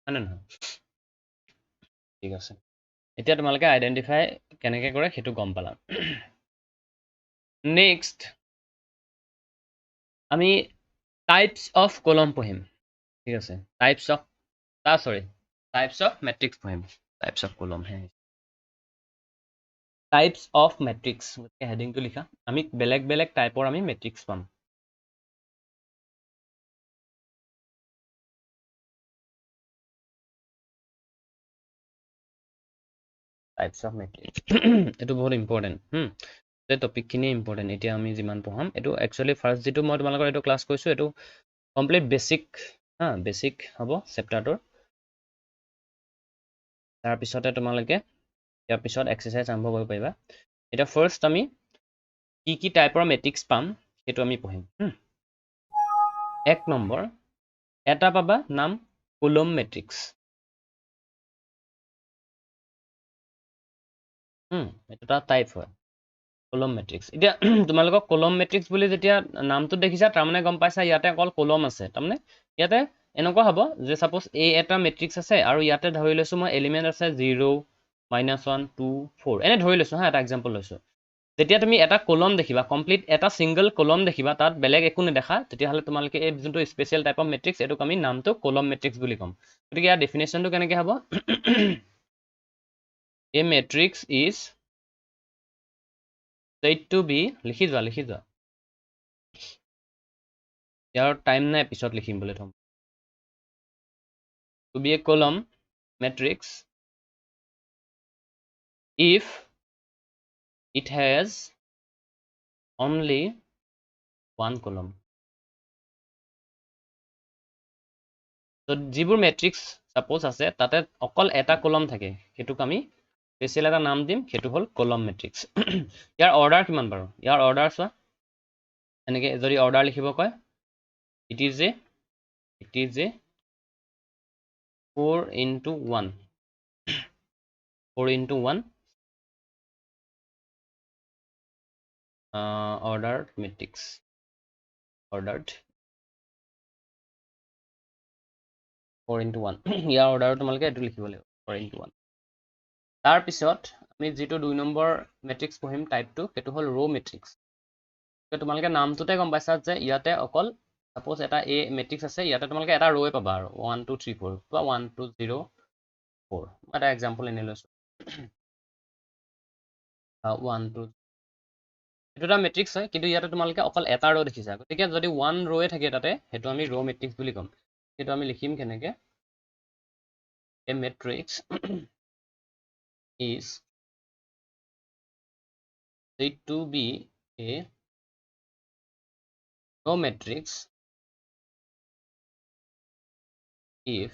হয়নে নহয় ঠিক আছে এতিয়া তোমালোকে আইডেণ্টিফাই কেনেকৈ কৰে সেইটো গম পালা নেক্সট আমি টাইপছ অফ কলম পঢ়িম ঠিক আছে টাইপছ অফ মেট্ৰিক্স পঢ়িম টাইপছ অফ কলম হে টাইপস অফ মেট্ৰিক্স গতিকে হেডিংটো লিখা আমি বেলেগ বেলেগ টাইপৰ আমি মেট্ৰিক্স পাম টাইপস অফ মেট্ৰিক্স এইটো বহুত ইম্পৰ্টেণ্ট এই টপিকখিনি ইম্পৰ্টেণ্ট এতিয়া আমি যিমান পঢ়াম এইটো একচুৱেলি ফাৰ্ষ্ট যিটো মই তোমালোকৰ এইটো ক্লাছ কৰিছোঁ এইটো কমপ্লিট বেছিক বেছিক হ'ব চেপ্টাৰটোৰ তাৰপিছতে তোমালোকে ইয়াৰ পিছত এক্সাৰচাইজ আৰম্ভ কৰিব পাৰিবা এতিয়া ফাৰ্ষ্ট আমি কি টাইপৰ মেট্ৰিক্স পাম সেইটো আমি পঢ়িম 1 নম্বৰ এটা পাবা নাম কুলম মেট্ৰিক্স এইটো এটা টাইপ হয় কলম মেট্ৰিক্স এতিয়া তোমালোকক কলম মেট্ৰিক্স বুলি যেতিয়া নামটো দেখিছা তাৰমানে গম পাইছা ইয়াতে অকল কলম আছে তাৰমানে ইয়াতে এনেকুৱা হ'ব যে সাপোজ এ এটা মেট্ৰিক্স আছে আৰু ইয়াতে ধৰি লৈছোঁ মই এলিমেণ্ট আছে 0 -1 2 4 এনে ধৰি লৈছোঁ এটা এক্সাম্পল লৈছোঁ যেতিয়া তুমি এটা কলম দেখিবা কমপ্লিট এটা সিংগল কলম দেখিবা তাত বেলেগ একো নেদেখা তেতিয়াহ'লে তোমালোকে এই যোনটো স্পেচিয়েল টাইপ অফ মেট্ৰিক্স এইটোক আমি নামটো কলম মেট্ৰিক্স বুলি ক'ম গতিকে ইয়াৰ ডেফিনেশ্যনটো কেনেকৈ হ'ব A matrix is said to be লিখি যোৱা ইয়াৰ টাইম নাই পিছত লিখিম বুলি থম to be a column matrix if it has only one column so যিবোৰ মেট্ৰিক্স সাপোজ আছে তাতে অকল এটা কলম থাকে সেইটোক আমি স্পেচিয়েল এটা নাম দিম সেইটো হ'ল কলম মেট্ৰিক্স ইয়াৰ অৰ্ডাৰ কিমান বাৰু ইয়াৰ অৰ্ডাৰ চোৱা এনেকৈ যদি অৰ্ডাৰ লিখিব কয় it is a 4 into 1 4 into 1 ordered matrix ordered 4 into 1 year order তোমালোকে এইটো লিখিব লাগিব 4 into 1 তাৰপিছত আমি যিটো 2 নম্বৰ মেট্ৰিক্স পঢ়িম টাইপটো সেইটো হ'ল ৰ' মেট্ৰিক্স তোমালোকে নামটোতে গম পাইছা যে ইয়াতে অকল সাপোজ এটা এ মেট্ৰিক্স আছে ইয়াতে তোমালোকে এটা ৰ'য়ে পাবা আৰু 1 2 3 4 বা 1 2 0 4 মই এটা এক্সাম্পল এনে লৈছোঁ 1 2 এইটো এটা মেট্ৰিক্স হয় কিন্তু ইয়াতে তোমালোকে অকল এটা ৰ' দেখিছা গতিকে যদি 1 ৰ'য়ে থাকে তাতে সেইটো আমি ৰ' মেট্ৰিক্স বুলি ক'ম সেইটো আমি লিখিম কেনেকৈ a matrix is said to be a row matrix if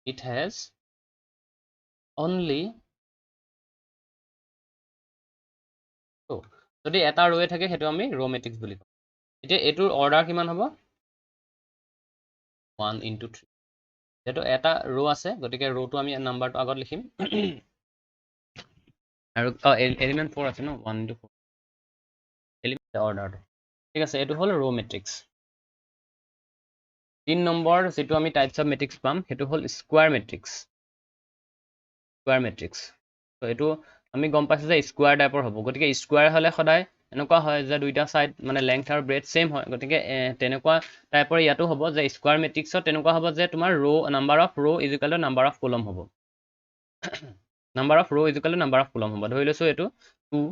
it has only row যদি এটা ৰ'য়ে থাকে সেইটো আমি ৰ' মেট্ৰিক্স বুলি ক'ম এতিয়া এইটোৰ অৰ্ডাৰ কিমান হ'ব 1 into 3 যেহেতু এটা ৰ' আছে গতিকে ৰ'টো আমি নাম্বাৰটো আগত লিখিম আৰু এলিমেণ্ট 4 আছে ন 1 into 4 এলিমেণ্ট অৰ্ডাৰটো ঠিক আছে এইটো হ'ল ৰ' মেট্ৰিক্স 3 নম্বৰ যিটো আমি টাইপছ অফ মেট্ৰিক্স পাম সেইটো হ'ল স্কোৱাৰ মেট্ৰিক্স তো এইটো আমি গম পাইছোঁ যে স্কোৱাৰ টাইপৰ হ'ব গতিকে স্কোৱাৰ হ'লে সদায় এনেকুৱা হয় যে দুইটা ছাইড মানে লেংথ আৰু ব্ৰেড ছেইম হয় গতিকে তেনেকুৱা টাইপৰ ইয়াতো হ'ব যে স্কোৱাৰ মেট্ৰিক্সত তেনেকুৱা হ'ব যে তোমাৰ নাম্বাৰ অফ ৰ' is equal to number of কলম হ'ব নাম্বাৰ অফ ৰ' is equal to number of কলম হ'ব ধৰি লৈছোঁ এইটো 2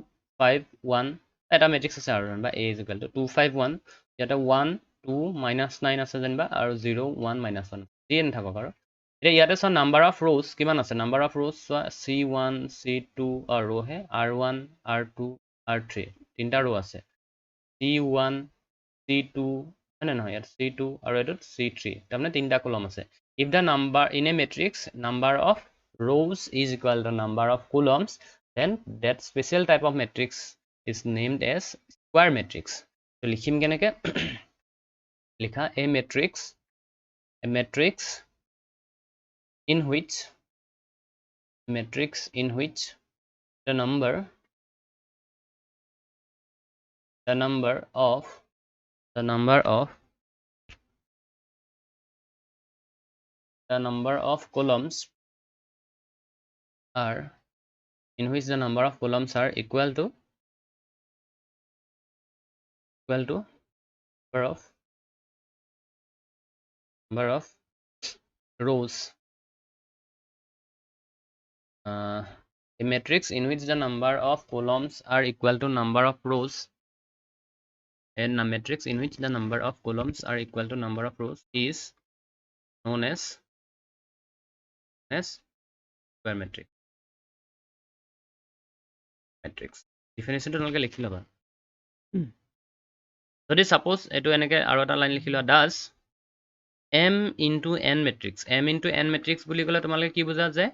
5 1 এটা মেট্ৰিক্স আছে আৰু বা এ ইজ ইকুৱেল টু 2 5 1 ইয়াতে 1 2 -9 আছে যেনিবা আৰু 0 1 -1 যিয়ে নাথাকক আৰু এতিয়া ইয়াতে চোৱা নাম্বাৰ অফ ৰ'জ কিমান আছে নাম্বাৰ অফ ৰ'জ চোৱা C1 C2 ৰ'হে R1 R2 R3 তিনিটা ৰ' আছে C1 C2 হয় নে নহয় ইয়াত C2 আৰু এইটোত C3 তাৰমানে তিনিটা কলম আছে if the number in a matrix number of rows is equal to number of columns then that special type of matrix is named as square matrix তো লিখিম কেনেকৈ লিখা a matrix in which the number of columns are equal to number of rows A matrix in which the number of columns are equal to number of rows. And a matrix in which the number of columns are equal to number of rows is known as square matrix. Matrix definition to তোমালোকে লিখি লবা যদি suppose এটো এনেকে আৰু এটা line লিখি লোৱা does m into n matrix বুলি ক'লে তোমালোকে কি বুজা যে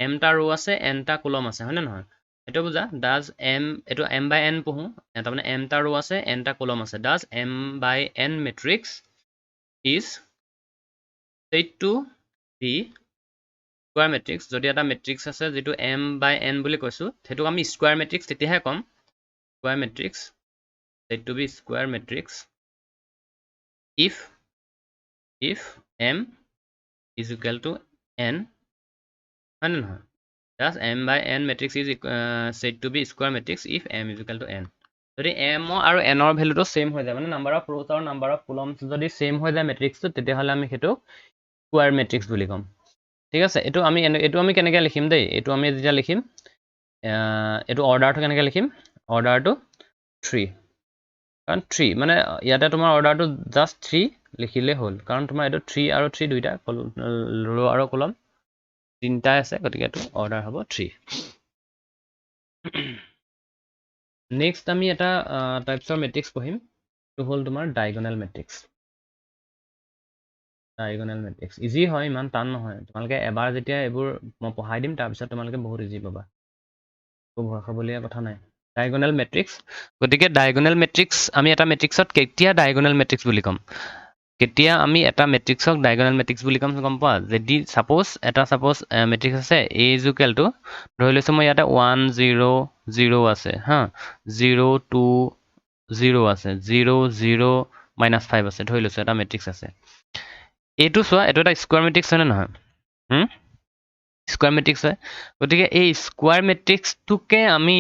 m টা row আছে n টা column আছে হয় না নহয় এটো বুজা does m এটো m by n পঢ়ো এটা মানে m টা row আছে n টা column আছে does m by n matrix is said to be square matrix যদি এটা matrix আছে যেটো m by n বুলি কৈছো হেতু আমি square matrix তেতিয়াহে কম square matrix said to be square matrix if m is equal to n হয় না নহয় thus m by n matrix is said to be square matrix if m is equal to n যদি m আৰু n ৰ ভ্যালুটো same হৈ যায় মানে number of rows আৰু নাম্বাৰ অফ columns যদি সেম হৈ যায় matrixটো তেতিয়া হলে আমি হেতু square matrix বুলি কম ঠিক আছে এটো আমি কেনেকৈ লিখিম দেই এটো আমি যেতিয়া লিখিম এটো অৰ্ডাৰটো কেনেকৈ লিখিম অৰ্ডাৰটো 3 কাৰণ 3 মানে ইয়াতে তোমাৰ অৰ্ডাৰটো জাস্ট 3 লিখিলে হ'ল কাৰণ তোমাৰ এটো 3 আৰু 3 দুইটা ৰ আৰু কলম তিনটা আছে গতিকে এটো অৰ্ডাৰ হ'ব 3 নেক্সট আমি এটা টাইপছৰ মেট্ৰিক্স পঢ়িম এটো হ'ল তোমাৰ ডায়াগোনাল মেট্ৰিক্স ইজি হয় ইমান টান নহয় তোমালোকে এবাৰ যেতিয়া এবোৰ মই পঢ়াই দিম তাৰ পিছত তোমালোকে বহুত ইজি পাবা খুব ভয় খাবলীয়া কথা নাই ডায়াগোনাল মেট্ৰিক্স গতিকে ডায়াগোনাল মেট্ৰিক্স আমি এটা মেট্ৰিক্সত কেতিয়া ডায়াগোনাল মেট্ৰিক্স বুলি ক'ম কেতিয়া আমি এটা মেট্ৰিক্সক ডায়াগোনাল মেট্ৰিক্স বুলি ক'ম গম পোৱা যদি সাপোজ মেট্ৰিক্স আছে a is equal to ধৰি লৈছো মই ইয়াতে 1 0 0 আছে হা 0 2 0 আছে 0 0 -5 আছে ধৰি লৈছো এটা মেট্ৰিক্স আছে এইটো চোৱা এটো এটা স্কয়াৰ মেট্ৰিক্স হয় না নহয় স্কয়াৰ মেট্ৰিক্স হয় গতিকে এই স্কয়াৰ মেট্ৰিক্সটোকে আমি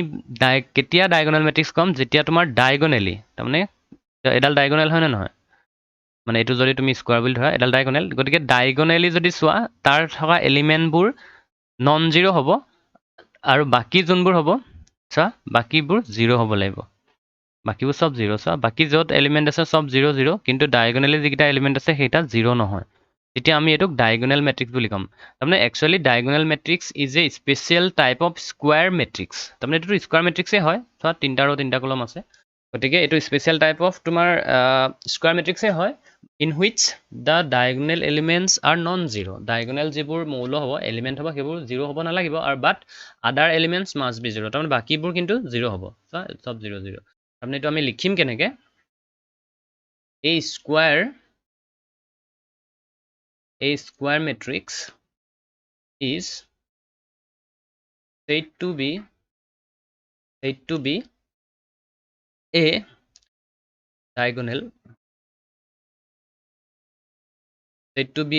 কেতিয়া ডায়াগোনাল মেট্ৰিক্স কম যেতিয়া তোমাৰ ডায়াগোনালি তাৰমানে এডাল ডায়াগোনাল হয় না নহয় মানে এটো যদি তুমি স্কয়াৰ বুলি ধৰা এডাল ডায়াগোনাল গতিকে ডায়াগোনালি যদি চোৱা তাৰ থকা এলিমেন্টবোৰ নন জিৰো হ'ব আৰু বাকি যোনবোৰ হ'ব চোৱা বাকিবোৰ জিৰো হ'ব লাগিব বাকিবোৰ সব জিৰো চোৱা বাকি যত এলিমেন্ট আছে সব জিৰো জিৰো কিন্তু ডায়াগোনালি যিকিটা এলিমেন্ট আছে সেইটা জিৰো নহয় তেতিয়া আমি এটোক ডায়াগোনাল মেট্ৰিক্স বুলি কম তাৰমানে actually diagonal matrix is a special type of square matrix তাৰমানে এটো স্কয়াৰ মেট্ৰিক্সে হয় চোৱা তিনটা ৰ তিনটা কলম আছে গতিকে এটো স্পেশাল টাইপ অফ তোমাৰ স্কয়াৰ মেট্ৰিক্সে হয় in which the diagonal elements are non-zero diagonal যিবোৰ মৌল হ'ব এলিমেন্ট হ'ব সেইবোৰ জিৰো হ'ব নালাগিব আৰু বাট আদাৰ এলিমেন্টস মাস্ট বি জিৰো তাৰমানে বাকিবোৰ কিন্তু জিৰো হ'ব সব জিৰো জিৰো তাৰমানে এটো আমি লিখিম কেনেকে a square matrix is said to be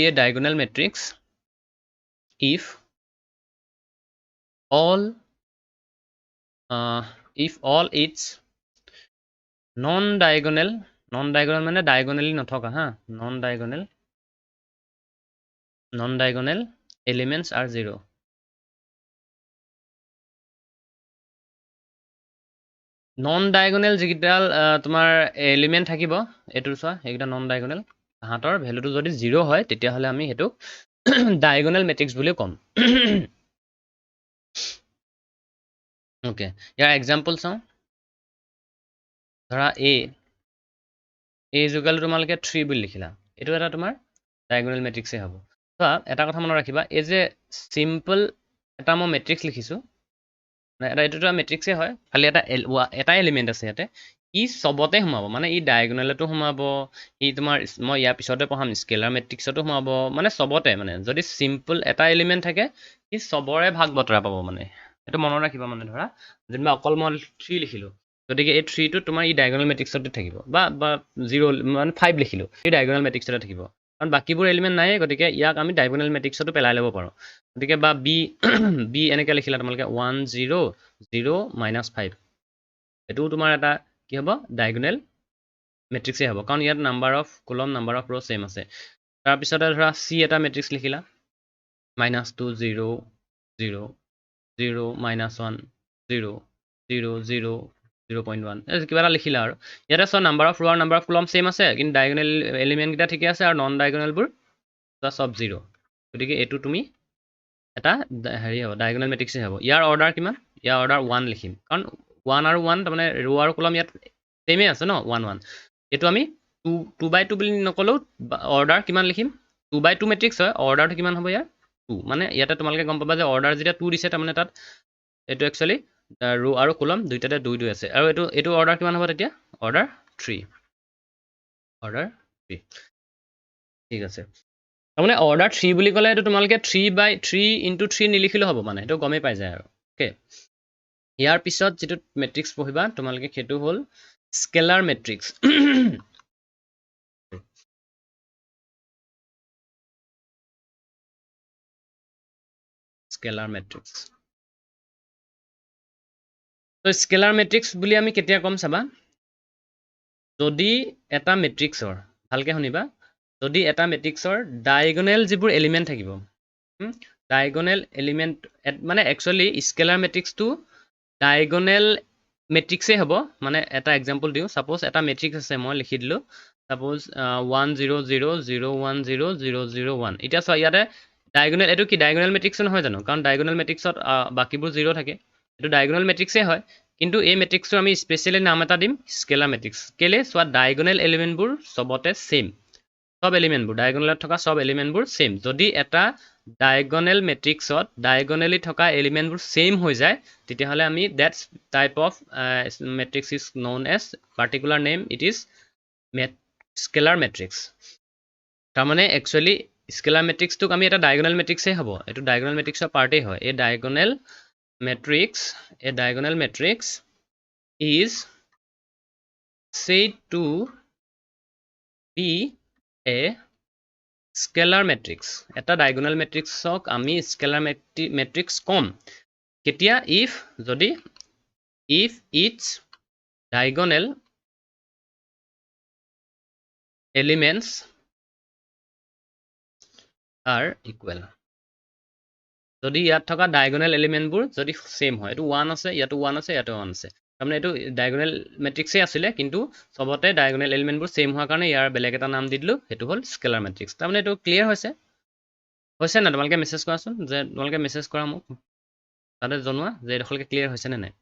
a diagonal matrix if all its non-diagonal মানে diagonally নথকা হা non-diagonal elements are zero non-diagonal যিকিটাল তোমাৰ এলিমেন্ট থাকিব এটোৰ চোৱা এইকিটা non-diagonal হাতৰ ভ্যালুটো যদি জিৰো হয় তেতিয়া হলে আমি হেতু ডায়াগোনাল মেট্ৰিক্স বুলি কম ওকে ইয়াৰ এক্সাম্পল চাও ধৰা a is equal to তোমালোকে 3 বুলি লিখিলা এটো এটা তোমাৰ ডায়াগোনাল মেট্ৰিক্সে হ'ব চোৱা এটা কথা মনত ৰাখিবা এই যে সিম্পল এটা মই মেট্ৰিক্স লিখিছো এটা এটো মেট্ৰিক্সে হয় খালি এটা এলিমেন্ট আছে ইয়াতে ই সবতে সোমাব মানে ই ডায়াগোনালটো সোমাব ই তোমাৰ মই ইয়াৰ পিছতে পঢ়াম স্কেলাৰ মেট্ৰিক্সটো সোমাব মানে সবতে মানে যদি সিম্পল এটা এলিমেন্ট থাকে ই সবৰে ভাগ বতৰা পাব মানে এটো মনত ৰাখিবা মানে ধৰা যেনিবা অকল মই 3 লিখিলো গতিকে এই 3 টো তোমাৰ ই ডায়াগোনাল মেট্ৰিক্সতে থাকিব বা 0 মানে 5 লিখিলো এই ডায়াগোনাল মেট্ৰিক্সতে থাকিব কাৰণ বাকিবোৰ এলিমেন্ট নাই গতিকে ইয়াক আমি ডায়াগোনাল মেট্ৰিক্সটো পেলাই ল'ব পাৰো গতিকে বা বি এনেকৈ লিখিলা তোমালোকে 1 0 0 -5 এটো তোমাৰ এটা কি হ'ব ডায়াগোনাল মেট্ৰিক্সে হ'ব কাৰণ ইয়াত নাম্বাৰ অফ কলম নাম্বাৰ অফ ৰ সেম আছে তাৰ পিছতে ধৰা সি এটা মেট্ৰিক্স লিখিলা -2 0 0 0 -1 0 0 0 0.1 কিবা এটা লিখিলা আৰু ইয়াতে চোৱা নাম্বাৰ অফ ৰ আৰু নাম্বাৰ অফ কলম সেম আছে কিন্তু ডায়াগোনেল এলিমেণ্ট কেইটা ঠিকে আছে আৰু নন ডায়াগোনেলবোৰ সব 0 গতিকে এইটো তুমি এটা হেৰি হ'ব ডায়াগোনেল মেট্ৰিক্সে হ'ব ইয়াৰ অৰ্ডাৰ কিমান ইয়াৰ অৰ্ডাৰ 1 লিখিম কাৰণ 1 আৰু 1 তাৰমানে ৰ আৰু কলম ইয়াত সেমে আছে ন 1 1 এইটো আমি 2 বুলি নকলেও অৰ্ডাৰ কিমান লিখিম 2 মেট্ৰিক্স হয় অৰ্ডাৰটো কিমান হ'ব ইয়াৰ 2 মানে ইয়াতে তোমালোকে গম পাবা যে অৰ্ডাৰ যেতিয়া 2 দিছে তাৰমানে তাত এইটো একচুৱেলি ৰ আৰু কলম দুইটাতে 2 2 আছে আৰু এইটো অৰ্ডাৰ কিমান হ'ব তেতিয়া অৰ্ডাৰ 3 অৰ্ডাৰ 3 ঠিক আছে তাৰমানে অৰ্ডাৰ 3 বুলি ক'লে এইটো তোমালোকে 3/3 × 3 নিলিখিলেও হ'ব মানে এইটো গমেই পাই যায় আৰু অ'কে ইয়াৰ পিছত যেটো মেট্ৰিক্স পঢ়িবা তোমালোকে সেইটো হ'ল স্কেলাৰ মেট্ৰিক্স স্কেলাৰ মেট্ৰিক্স তো স্কেলাৰ মেট্ৰিক্স বুলি আমি কেতিয়া কম চাবা যদি এটা মেট্ৰিক্সৰ ভালকে শুনিবা যদি এটা মেট্ৰিক্সৰ ডায়াগোনেল যিবোৰ এলিমেণ্ট থাকিব ডায়াগোনেল এলিমেণ্ট মানে একচুৱেলি স্কেলাৰ মেট্ৰিক্সটো ডায়াগোনেল মেট্ৰিক্সে হ'ব মানে এটা এক্সাম্পল দিওঁ সাপোজ এটা মেট্ৰিক্স আছে মই লিখি দিলোঁ সাপোজ 1 0 0 0 1 0 0 0 1 এতিয়া চোৱা ইয়াতে ডায়াগোনেল এইটো কি ডায়াগোনেল মেট্ৰিক্স নহয় জানো কাৰণ ডায়াগোনেল মেট্ৰিক্সত বাকিবোৰ 0 থাকে এইটো ডায়াগোনেল মেট্ৰিক্সে হয় কিন্তু এই মেট্ৰিক্সটো আমি স্পেচিয়েলি নাম এটা দিম স্কেলাৰ মেট্ৰিক্স কেলে চোৱা ডায়াগোনেল এলিমেণ্টবোৰ সবতে সেম সব এলিমেণ্টবোৰ ডায়াগোনেলত থকা সব এলিমেণ্টবোৰ সেম যদি এটা ডায়াগোনেল মেট্ৰিক্সত ডায়াগোনেলি থকা এলিমেণ্টবোৰ সেম হৈ যায় তেতিয়াহ'লে আমি that's type of matrix is known as particular name it is scalar matrix তাৰমানে একচুৱেলি স্কেলাৰ মেট্ৰিক্সটোক আমি এটা ডায়াগোনেল মেট্ৰিক্সে হ'ব এইটো ডায়াগোনেল মেট্ৰিক্সৰ পাৰ্টেই হয় এই ডায়াগোনেল matrix is said to be a scalar matrix এটা ডায়াগোনেল মেট্ৰিক্সক আমি স্কেলাৰ মেট্ৰিক্স কম কেতিয়া if its diagonal elements are equal যদি ইয়াত থকা ডায়াগোনেল এলিমেণ্টবোৰ যদি সেম হয় এইটো 1 আছে ইয়াতো 1 আছে ইয়াতো 1 আছে তাৰমানে এইটো ডায়াগোনেল মেট্ৰিক্সে আছিলে কিন্তু সবতে ডায়াগোনেল এলিমেণ্টবোৰ সেম হোৱাৰ কাৰণে ইয়াৰ বেলেগ এটা নাম দি দিলোঁ সেইটো হ'ল স্কেলাৰ মেট্ৰিক্স তাৰমানে এইটো ক্লিয়াৰ হৈছে না তোমালোকে মেছেজ কৰাচোন যে তোমালোকে মেছেজ কৰা মোক তাতে জনোৱা যে এইডোখৰলৈকে ক্লিয়াৰ হৈছে নে নাই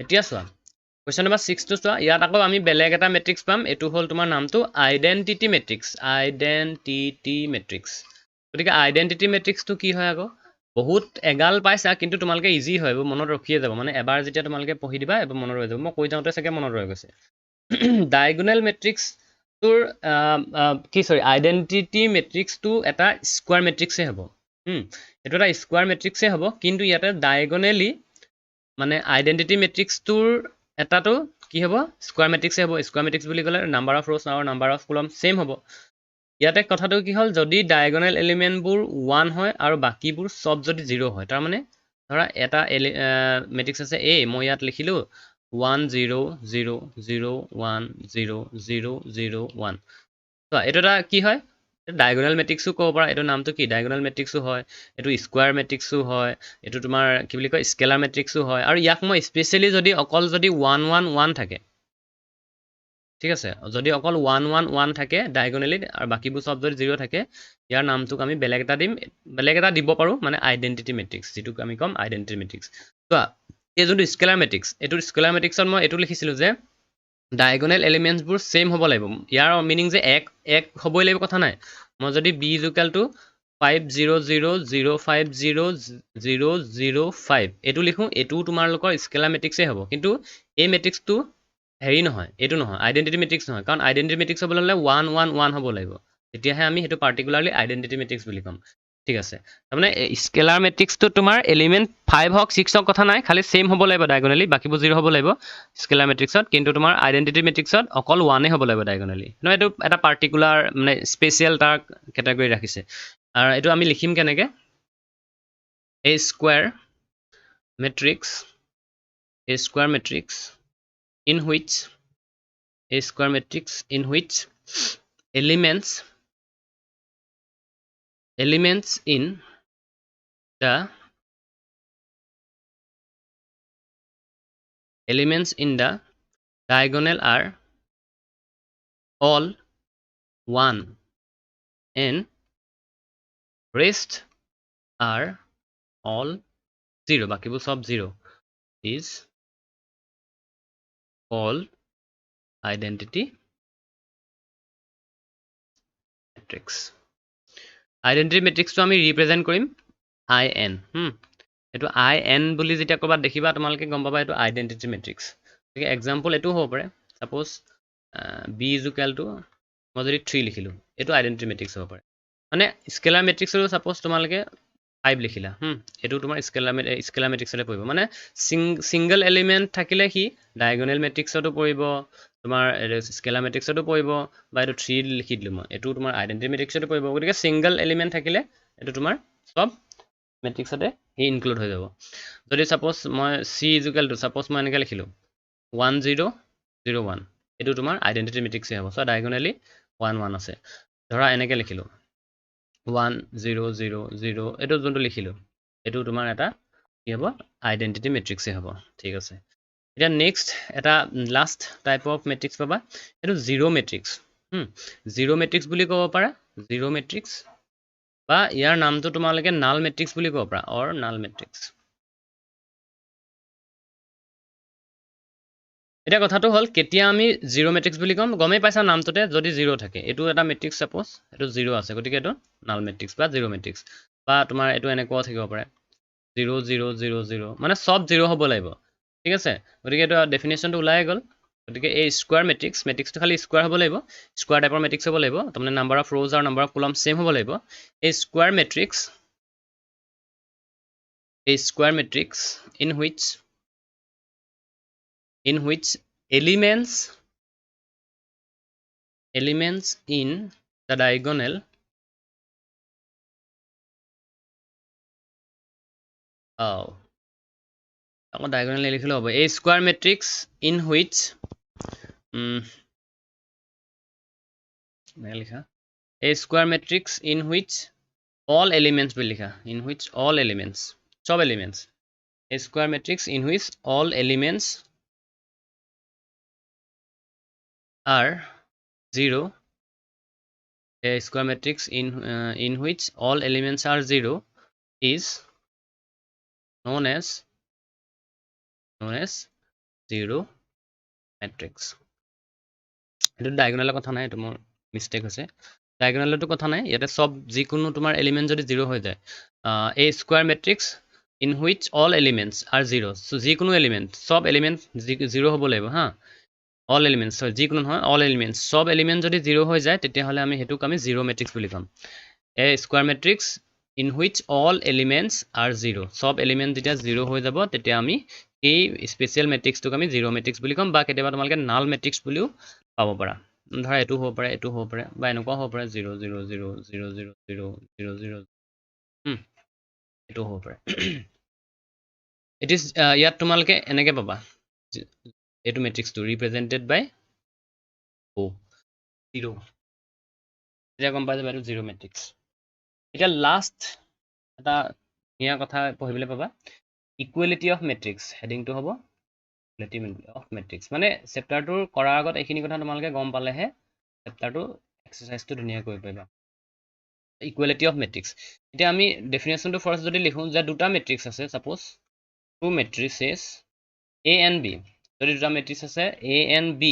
এতিয়া চোৱা কুৱেশ্যন নম্বৰ 6 টো চোৱা ইয়াত আকৌ আমি বেলেগ এটা মেট্ৰিক্স পাম এইটো হ'ল তোমাৰ নামটো আইডেণ্টিটি মেট্ৰিক্স গতিকে আইডেণ্টিটি মেট্ৰিক্সটো কি হয় আকৌ বহুত এগাল পাইছা কিন্তু তোমালোকে ইজি হয় এইবোৰ মনত ৰখিয়ে যাব মানে এবাৰ যেতিয়া তোমালোকে পঢ়ি দিবা এবাৰ মনত ৰৈ যাব মই কৈ যাওঁতে চাগে মনত ৰৈ গৈছে ডায়াগোনেল মেট্ৰিক্সটোৰ আইডেণ্টিটি মেট্ৰিক্সটো এটা স্কোৱাৰ মেট্ৰিক্সে হ'ব এইটো এটা স্কোৱাৰ মেট্ৰিক্সে হ'ব কিন্তু ইয়াতে ডায়াগোনেলি মানে আইডেণ্টিটি মেট্ৰিক্সটোৰ এটাটো কি হ'ব স্কোৱাৰ মেট্ৰিক্সে হ'ব স্কোৱাৰ মেট্ৰিক্স বুলি ক'লে নাম্বাৰ অফ ৰ'জ আৰু নাম্বাৰ অফ কলম সেম হ'ব ইয়াতে কথাটো কি হ'ল যদি ডায়াগোনেল এলিমেণ্টবোৰ 1 হয় আৰু বাকিবোৰ সব যদি 0 হয় তাৰমানে ধৰা এটা মেট্ৰিক্স আছে এ মই ইয়াত লিখিলোঁ 1 0 0 0 1 0 0 0 1 তো এইটো এটা কি হয় ডায়াগোনেল মেট্ৰিক্সো ক'ব পাৰা এইটো নামটো কি ডায়াগোনেল মেট্ৰিক্সো হয় এইটো স্কোৱাৰ মেট্ৰিক্সো হয় এইটো তোমাৰ কি বুলি কয় স্কেলাৰ মেট্ৰিক্সো হয় আৰু ইয়াক মই স্পেচিয়েলি যদি অকল যদি 1 1 1 থাকে ঠিক আছে যদি অকল 1 1 1 থাকে ডায়াগোনেলি আৰু বাকিবোৰ সব যদি 0 থাকে ইয়াৰ নামটোক আমি বেলেগ এটা দিব পাৰোঁ মানে আইডেণ্টিটি মেট্ৰিক্স যিটোক আমি ক'ম আইডেণ্টিটি মেট্ৰিক্স তো এই যোনটো স্কেলাৰ মেট্ৰিক্স এইটো স্কেলাৰ মেট্ৰিক্সত মই এইটো লিখিছিলোঁ যে ডায়াগোনেল এলিমেণ্টছবোৰ সেম হ'ব লাগিব ইয়াৰ মিনিং যে এক হ'বই লাগিব কথা নাই মই যদি b = 5 0 0 0 5 0 0 0 5 এইটো লিখোঁ এইটো তোমালোকৰ স্কেলাৰ মেট্ৰিক্সে হ'ব কিন্তু এই মেট্ৰিক্সটো হেৰি নহয় এইটো নহয় আইডেণ্টিটি মেট্ৰিক্স নহয় কাৰণ আইডেণ্টিটি মেট্ৰিক্স হ'বলৈ হ'লে 1 1 1 হ'ব লাগিব তেতিয়াহে আমি সেইটো পাৰ্টিকুলাৰলি আইডেণ্টিটি মেট্ৰিক্স বুলি ক'ম ঠিক আছে তাৰমানে স্কেলাৰ মেট্ৰিক্সটো তোমাৰ এলিমেণ্ট 5 হওক 6 হওক কথা নাই খালি সেম হ'ব লাগিব ডায়াগোনেলি বাকিবোৰ 0 হ'ব লাগিব স্কেলাৰ মেট্ৰিক্সত কিন্তু তোমাৰ আইডেণ্টিটি মেট্ৰিক্সত অকল 1 হ'ব লাগিব ডায়াগোনেলি ন এইটো এটা পাৰ্টিকুলাৰ মানে স্পেচিয়েল তাৰ কেটেগৰী ৰাখিছে আৰু এইটো আমি লিখিম কেনেকৈ a square matrix in which A square matrix in which elements in the diagonal are all 1 and rest are all 0 বাকিবোৰ সব 0 is called identity matrix. Identity matrix to আমি represent কৰিম in এটো in বুলি যেতিয়া কৰবাত দেখিবা তোমালোকে গম পাবা এটো identity matrix. ঠিক example এটো হ'ব পাৰে suppose b is equal to মই যদি 3 লিখিলো এটো identity matrix হ'ব পাৰে মানে scalar matrix ৰ suppose তোমালোকে 5 লিখিলা এটো তোমাৰ scalar matrix ৰে পৰিব মানে single element থাকিলে কি diagonal matrix টো পৰিব তোমাৰ scalar matrix টো পৰিব বা এটো 3 লিখি দিলো মই এটো তোমাৰ identity matrix টো পৰিব গতিকে single element থাকিলে এটো তোমাৰ সব matrix তে হি ইনক্লুড হৈ যাব যদি suppose মই c is equal to suppose মই এনেকৈ লিখিলো 1 0 0 1 এটো তোমাৰ identity matrix হ'ব সো diagonally 1 1 আছে ধৰা এনেকৈ লিখিলো 1 0 0 0 এটো যোনটো লিখিলো এটো তোমাৰ এটা কি হ'ব আইডেন্টিটি মেট্ৰিক্স হ'ব ঠিক আছে এটা নেক্সট এটা লাষ্ট টাইপ অফ মেট্ৰিক্স পাবা এটো জিৰো মেট্ৰিক্স জিৰো মেট্ৰিক্স বুলি ক'ব পাৰা জিৰো মেট্ৰিক্স বা ইয়াৰ নামটো তোমালোকে নাল মেট্ৰিক্স বুলি ক'ব পাৰা অৰ নাল মেট্ৰিক্স এটা কথাটো হল কেতিয়া আমি জিৰো মেট্ৰিক্স বুলি কম গমেই পাইছা নামটোতে যদি জিৰো থাকে এটো এটা মেট্ৰিক্স সাপোজ এটো জিৰো আছে গতিকে এটো নাল মেট্ৰিক্স বা জিৰো মেট্ৰিক্স বা তোমাৰ এটো এনেকুৱা থাকিব পাৰে 0 0 0 0 মানে সব জিৰো হ'ব লাগিব ঠিক আছে গতিকে এটো ডেফিনিশনটো ওলাই গল গতিকে এই স্কয়াৰ মেট্ৰিক্সটো খালি স্কয়াৰ হ'ব লাগিব স্কয়াৰ টাইপৰ মেট্ৰিক্স হ'ব লাগিব তাৰমানে নাম্বাৰ অফ rows আৰু নাম্বাৰ অফ কলাম সেম হ'ব লাগিব এই square matrix in which elements in the diagonal diagonal লিখিলে হ'ব a square matrix in which a square matrix in which all elements will লিখা in which all elements সব elements a square matrix in which all elements are 0 a square matrix in which all elements are 0 is known as zero matrix এটো ডায়াগোনালৰ কথা নাই এটো মোৰ mistake হৈছে ডায়াগোনালটো কথা নাই ইয়াতে সব যিকোনো তোমাৰ এলিমেন্ট যদি 0 হৈ যায় a square matrix in which all elements are 0 so যিকোনো এলিমেন্ট সব এলিমেন্ট 0 হ'ব লাগিব হা all elements so যিকোনো নহয় all elements সব এলিমেন্ট যদি 0 হৈ যায় তেতিয়া হলে আমি হেতুক আমি জিৰো মেট্ৰিক্স বুলি কম a square matrix in which all elements are 0 সব এলিমেন্ট যেতিয়া 0 হৈ যাব তেতিয়া আমি এই স্পেশাল মেট্ৰিক্সটোক আমি জিৰো মেট্ৰিক্স বুলি কম বা কেতিয়াবা তোমালোকে নাল মেট্ৰিক্স বুলিও পাব পাৰা ধৰা এটো হ'ব পাৰে বা এনেকুৱা হ'ব পাৰে 0 0 0 0 0 0 0 0 এটো হ'ব পাৰে it is ইয়াত তোমালোকে এনেকৈ পাবা এটো মেট্ৰিক্সটো represented by o 0 এতিয়া গম পাই যাবা এটো জিৰো মেট্ৰিক্স এতিয়া লাষ্ট এটা নিয়া কথা পঢ়িবলৈ পাবা ইকুৱেলিটি অফ মেট্ৰিক্স হেডিংটো হ'ব ইকুৱেলিটি অফ মেট্ৰিক্স মানে চেপ্টাৰটোৰ কৰাৰ আগত এইখিনি কথা তোমালোকে গম পালেহে চেপ্টাৰটো এক্সাৰসাইজটো ধুনীয়া কৰিব পাৰিবা ইকুৱেলিটি অফ মেট্ৰিক্স এতিয়া আমি ডেফিনেশ্যনটো ফাৰ্স্ট যদি লিখো যে দুটা মেট্ৰিক্স আছে suppose two matrices a and b যদি দুটা মেট্ৰিক্স আছে a and b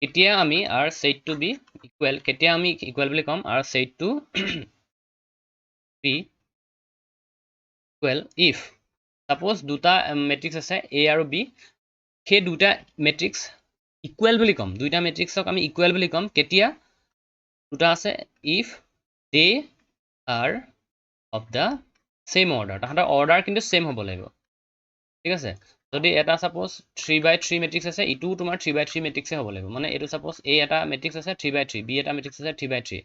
কেতিয়া আমি are said to be equal কেতিয়া আমি ইকুৱেল বুলি কম are said to be equal if suppose দুটা মেট্ৰিক্স আছে a আৰু b সেই দুটা মেট্ৰিক্স ইকুৱেল বুলি কম দুটা মেট্ৰিক্সক আমি ইকুৱেল বুলি কম কেতিয়া দুটা আছে if they are of the same order তাহাঁতৰ অৰ্ডাৰ কিন্তু সেম হ'ব লাগিব ঠিক আছে যদি এটা সাপোজ 3/3 মেট্ৰিক্স আছে ইটো তোমাৰ 3/3 মেট্ৰিক্সে হ'ব লাগিব মানে এটো সাপোজ a এটা মেট্ৰিক্স আছে 3/3 b এটা মেট্ৰিক্স আছে 3/3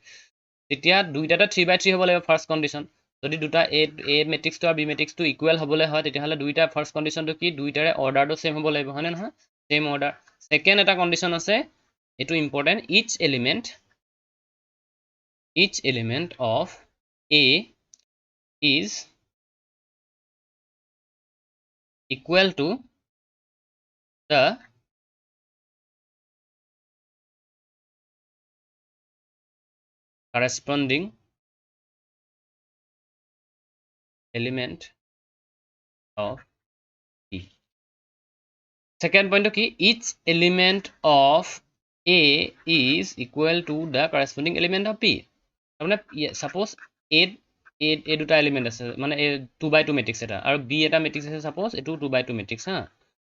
তেতিয়া দুইটাটা 3/3 হ'ব লাগিব ফাৰ্স্ট কন্ডিশন যদি দুটা a মেট্ৰিক্সটো আৰু b মেট্ৰিক্সটো ইকুৱেল হ'বলৈ হয় তেতিয়া হলে দুইটা ফাৰ্স্ট কন্ডিশনটো কি দুইটাৰে অৰ্ডাৰটো সেম হ'ব লাগিব হয়নে নহয় সেম অৰ্ডাৰ সেকেন্ড এটা কন্ডিশন আছে এটো important each element of A is equal to the corresponding element of B. Second point কি each element of A is equal to the corresponding element of B. তাৰমানে suppose A দুটা element আছে মানে 2x2 matrix এটা আৰু B এটা matrix আছে suppose এটো 2x2 matrix হা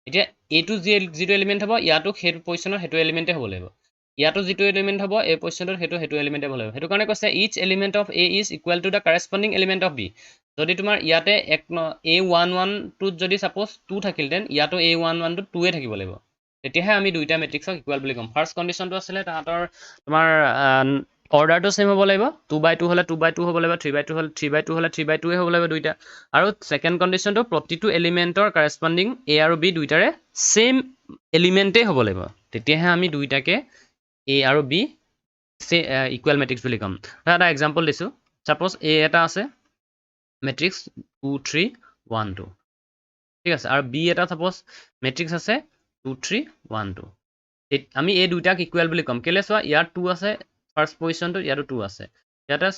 এতিয়া এটো যিটো element হ'ব ইয়াতো সেইটো পজিশনত সেইটো এলিমেন্টে হ'ব লাগিব ইয়াতো যিটো এলিমেন্ট হ'ব এই পজিশনত সেইটো এলিমেন্টে হ'ব লাগিব সেইটো কাৰণে কৈছে each element of A is equal to the corresponding element of B. যদি তোমাৰ ইয়াতে A11 টোত যদি suppose 2 থাকিল দেন ইয়াতো A11 টোত 2 এ থাকিব লাগিব তেতিয়াহে আমি দুইটা মেট্ৰিক্সক ইকুৱেল বুলি ক'ম ফাৰ্স্ট কন্ডিশনটো আছিলে তাহাতৰ তোমাৰ অৰ্ডাৰটো সেম হ'ব লাগিব 2x2 হলে 2x2 হ'ব লাগিব 3x2 হলে 3x2 হলে 3x2 হ'ব লাগিব দুইটা আৰু সেকেন্ড কন্ডিশনটো প্ৰতিটো এলিমেন্টৰ কৰেসপন্ডিং A আৰু B দুইটাৰে সেম এলিমেন্টে হ'ব লাগিব তেতিয়াহে আমি দুইটাকে A আৰু B ইকুৱেল মেট্ৰিক্স বুলি ক'ম এটা এক্সাম্পল দিছো সাপোজ A এটা আছে মেট্ৰিক্স 2 3 1 2 ঠিক আছে আৰু B এটা সাপোজ মেট্ৰিক্স আছে 2 3 1 2 আমি এই দুইটাক ইকুৱেল বুলি ক'ম কেলে সোৱা ইয়াৰ 2 আছে ফাৰ্স্ট পজিশনটো ইয়াৰো 2 আছে ইয়াতে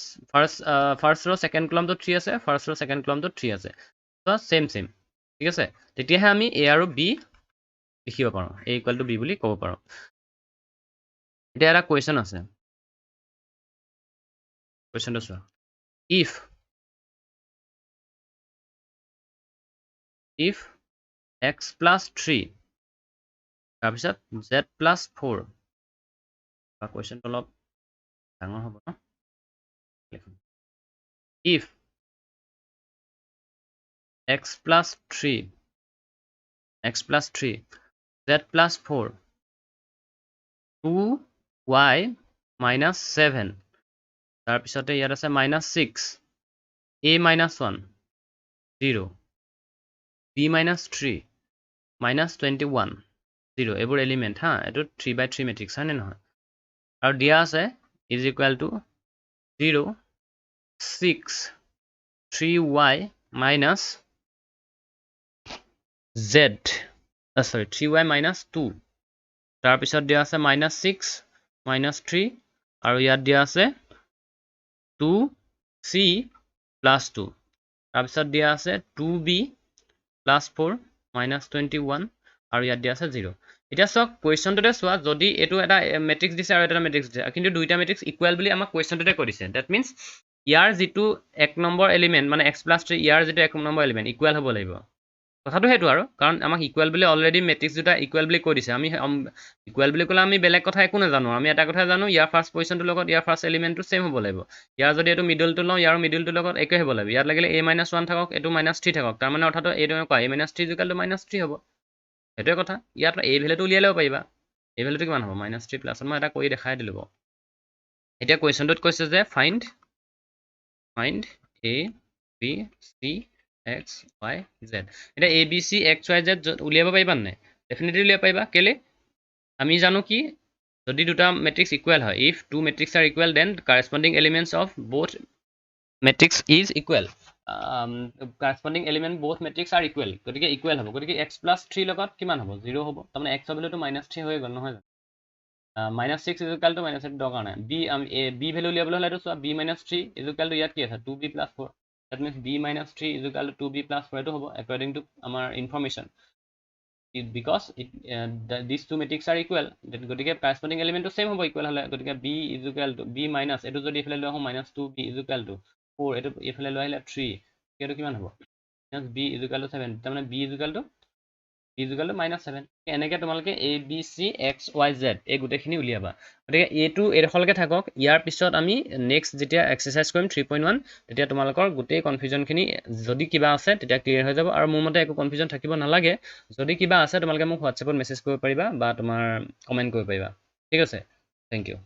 ফাৰ্স্ট ৰ সেকেন্ড কলামটো 3 আছে ফাৰ্স্ট ৰ সেকেন্ড কলামটো 3 আছে সো সেম ঠিক আছে তেতিয়াহে আমি A আৰু B লিখিব পাৰো A ইকুৱেল টু B বুলি ক'ব পাৰো এটা এটা কোৱেশ্চন আছে কোৱেশ্চনটো চোৱা if x plus 3 তাৰপিছত z plus 4 বা কোৱেশ্চনটো অলপ ডাঙৰ হ'ব ন if x plus 3 z plus 4 2y minus 7 তাৰপিছতে ইয়াত আছে minus 6 a minus 1 0 b minus 3 minus 21 0 এইবোৰ এলিমেন্ট হা এটো 3x3 মেট্ৰিক্স হয় নে নহয় আৰু দিয়া আছে is equal to 0 6 3y minus z sorry 3y minus 2 তাৰপিছত দিয়া আছে minus 6 minus 3 আৰু ইয়াত দিয়া আছে 2c plus 2 তাৰপিছত দিয়া আছে 2b plus 4 minus 21 আৰু ইয়াত দিয়া আছে 0 এতিয়া সক কোৱেশ্চনটোতে সোৱা যদি এটো এটা মেট্ৰিক্স দিছে আৰু এটা মেট্ৰিক্স দিছে কিন্তু দুইটা মেট্ৰিক্স ইকুৱেল বুলি আমাক কোৱেশ্চনটোতে কৈ দিছে দ্যাট মিন্স ইয়াৰ যেটো 1 নম্বৰ এলিমেন্ট মানে x + 3 ইয়াৰ যেটো 1 নম্বৰ এলিমেন্ট ইকুৱেল হ'ব লাগিব কথাটো হেতু আৰু কাৰণ আমাক ইকুৱেল বুলি অলৰেডি মেট্ৰিক্স দুটা ইকুৱেল বুলি কৈ দিছে আমি ইকুৱেল বুলি কলে আমি বেলেগ কথা একো নাজানো আমি এটা কথা জানো ইয়াৰ ফাৰ্স্ট পজিশনটোৰ লগত ইয়াৰ ফাৰ্স্ট এলিমেন্টটো সেম হ'ব লাগিব ইয়াৰ যদি এটো মিডলটো লওঁ ইয়াৰ মিডলটোৰ লগত একে হ'ব লাগিব ইয়াত লাগিলে a - 1 থাকক এটো -3 থাকক তাৰ মানে অৰ্থাৎ এইটো কোৱা a - 3 -3 হ'ব এটোই কথা ইয়াত a ভ্যালুটো উলিয়াই লব পাৰিবা a ভ্যালুটো কিমান হ'ব -3 প্লাস মই এটা কৰি দেখাই দিলো এতিয়া কোৱেশ্চনটোত কৈছে যে find a b c x y z এটা a b c x y z উলিয়াব পাৰিবা নাই ডেফিনেটলি উলিয়াব পাৰিবা কেলে আমি জানো কি যদি দুটা মেট্ৰিক্স ইকুৱেল হয় if two matrices are equal then corresponding elements of both matrix is equal corresponding element both matrix are equal গতিকে ইকুৱেল হ'ব গতিকে x + 3 লগত কিমান হ'ব 0 হ'ব তাৰমানে x ৰ ভ্যালুটো -3 হৈ গ'ল নহয় -6 = -8 দৰকাৰ নাই b ভ্যালু উলিয়াবলৈ হলে এটো চোৱা b - 3 = ইয়াত কি আছে 2b + 4 that means b - 3 = 2b + 4 এটো হ'ব according to আমাৰ information because these two matrices are equal গতিকে corresponding element to same হ'ব ইকুৱেল হলে গতিকে b = b minus এটো যদি ইফালে লৈ আহো -2b = 4 এটো ইফালে লৈ আহিলে 3 এটো কিমান হ'ব b = 7 তাৰমানে b = -7 এনেকৈ তোমালোকে a b c x y z এই গুটেখিনি উলিয়াবা গতিকে এটো এডখলকে থাকক ইয়াৰ পিছত আমি নেক্সট যেতিয়া এক্সাৰসাইজ কৰিম 3.1 তেতিয়া তোমালোকৰ গুটেই কনফিউজনখিনি যদি কিবা আছে তেতিয়া ক্লিয়াৰ হৈ যাব আৰু মোৰ মতে একো কনফিউজন থাকিব নালাগে যদি কিবা আছে তোমালোকে মোক WhatsApp-ত মেছেজ কৰিব পাৰিবা বা তোমাৰ কমেন্ট কৰিব পাৰিবা ঠিক আছে থ্যাংক ইউ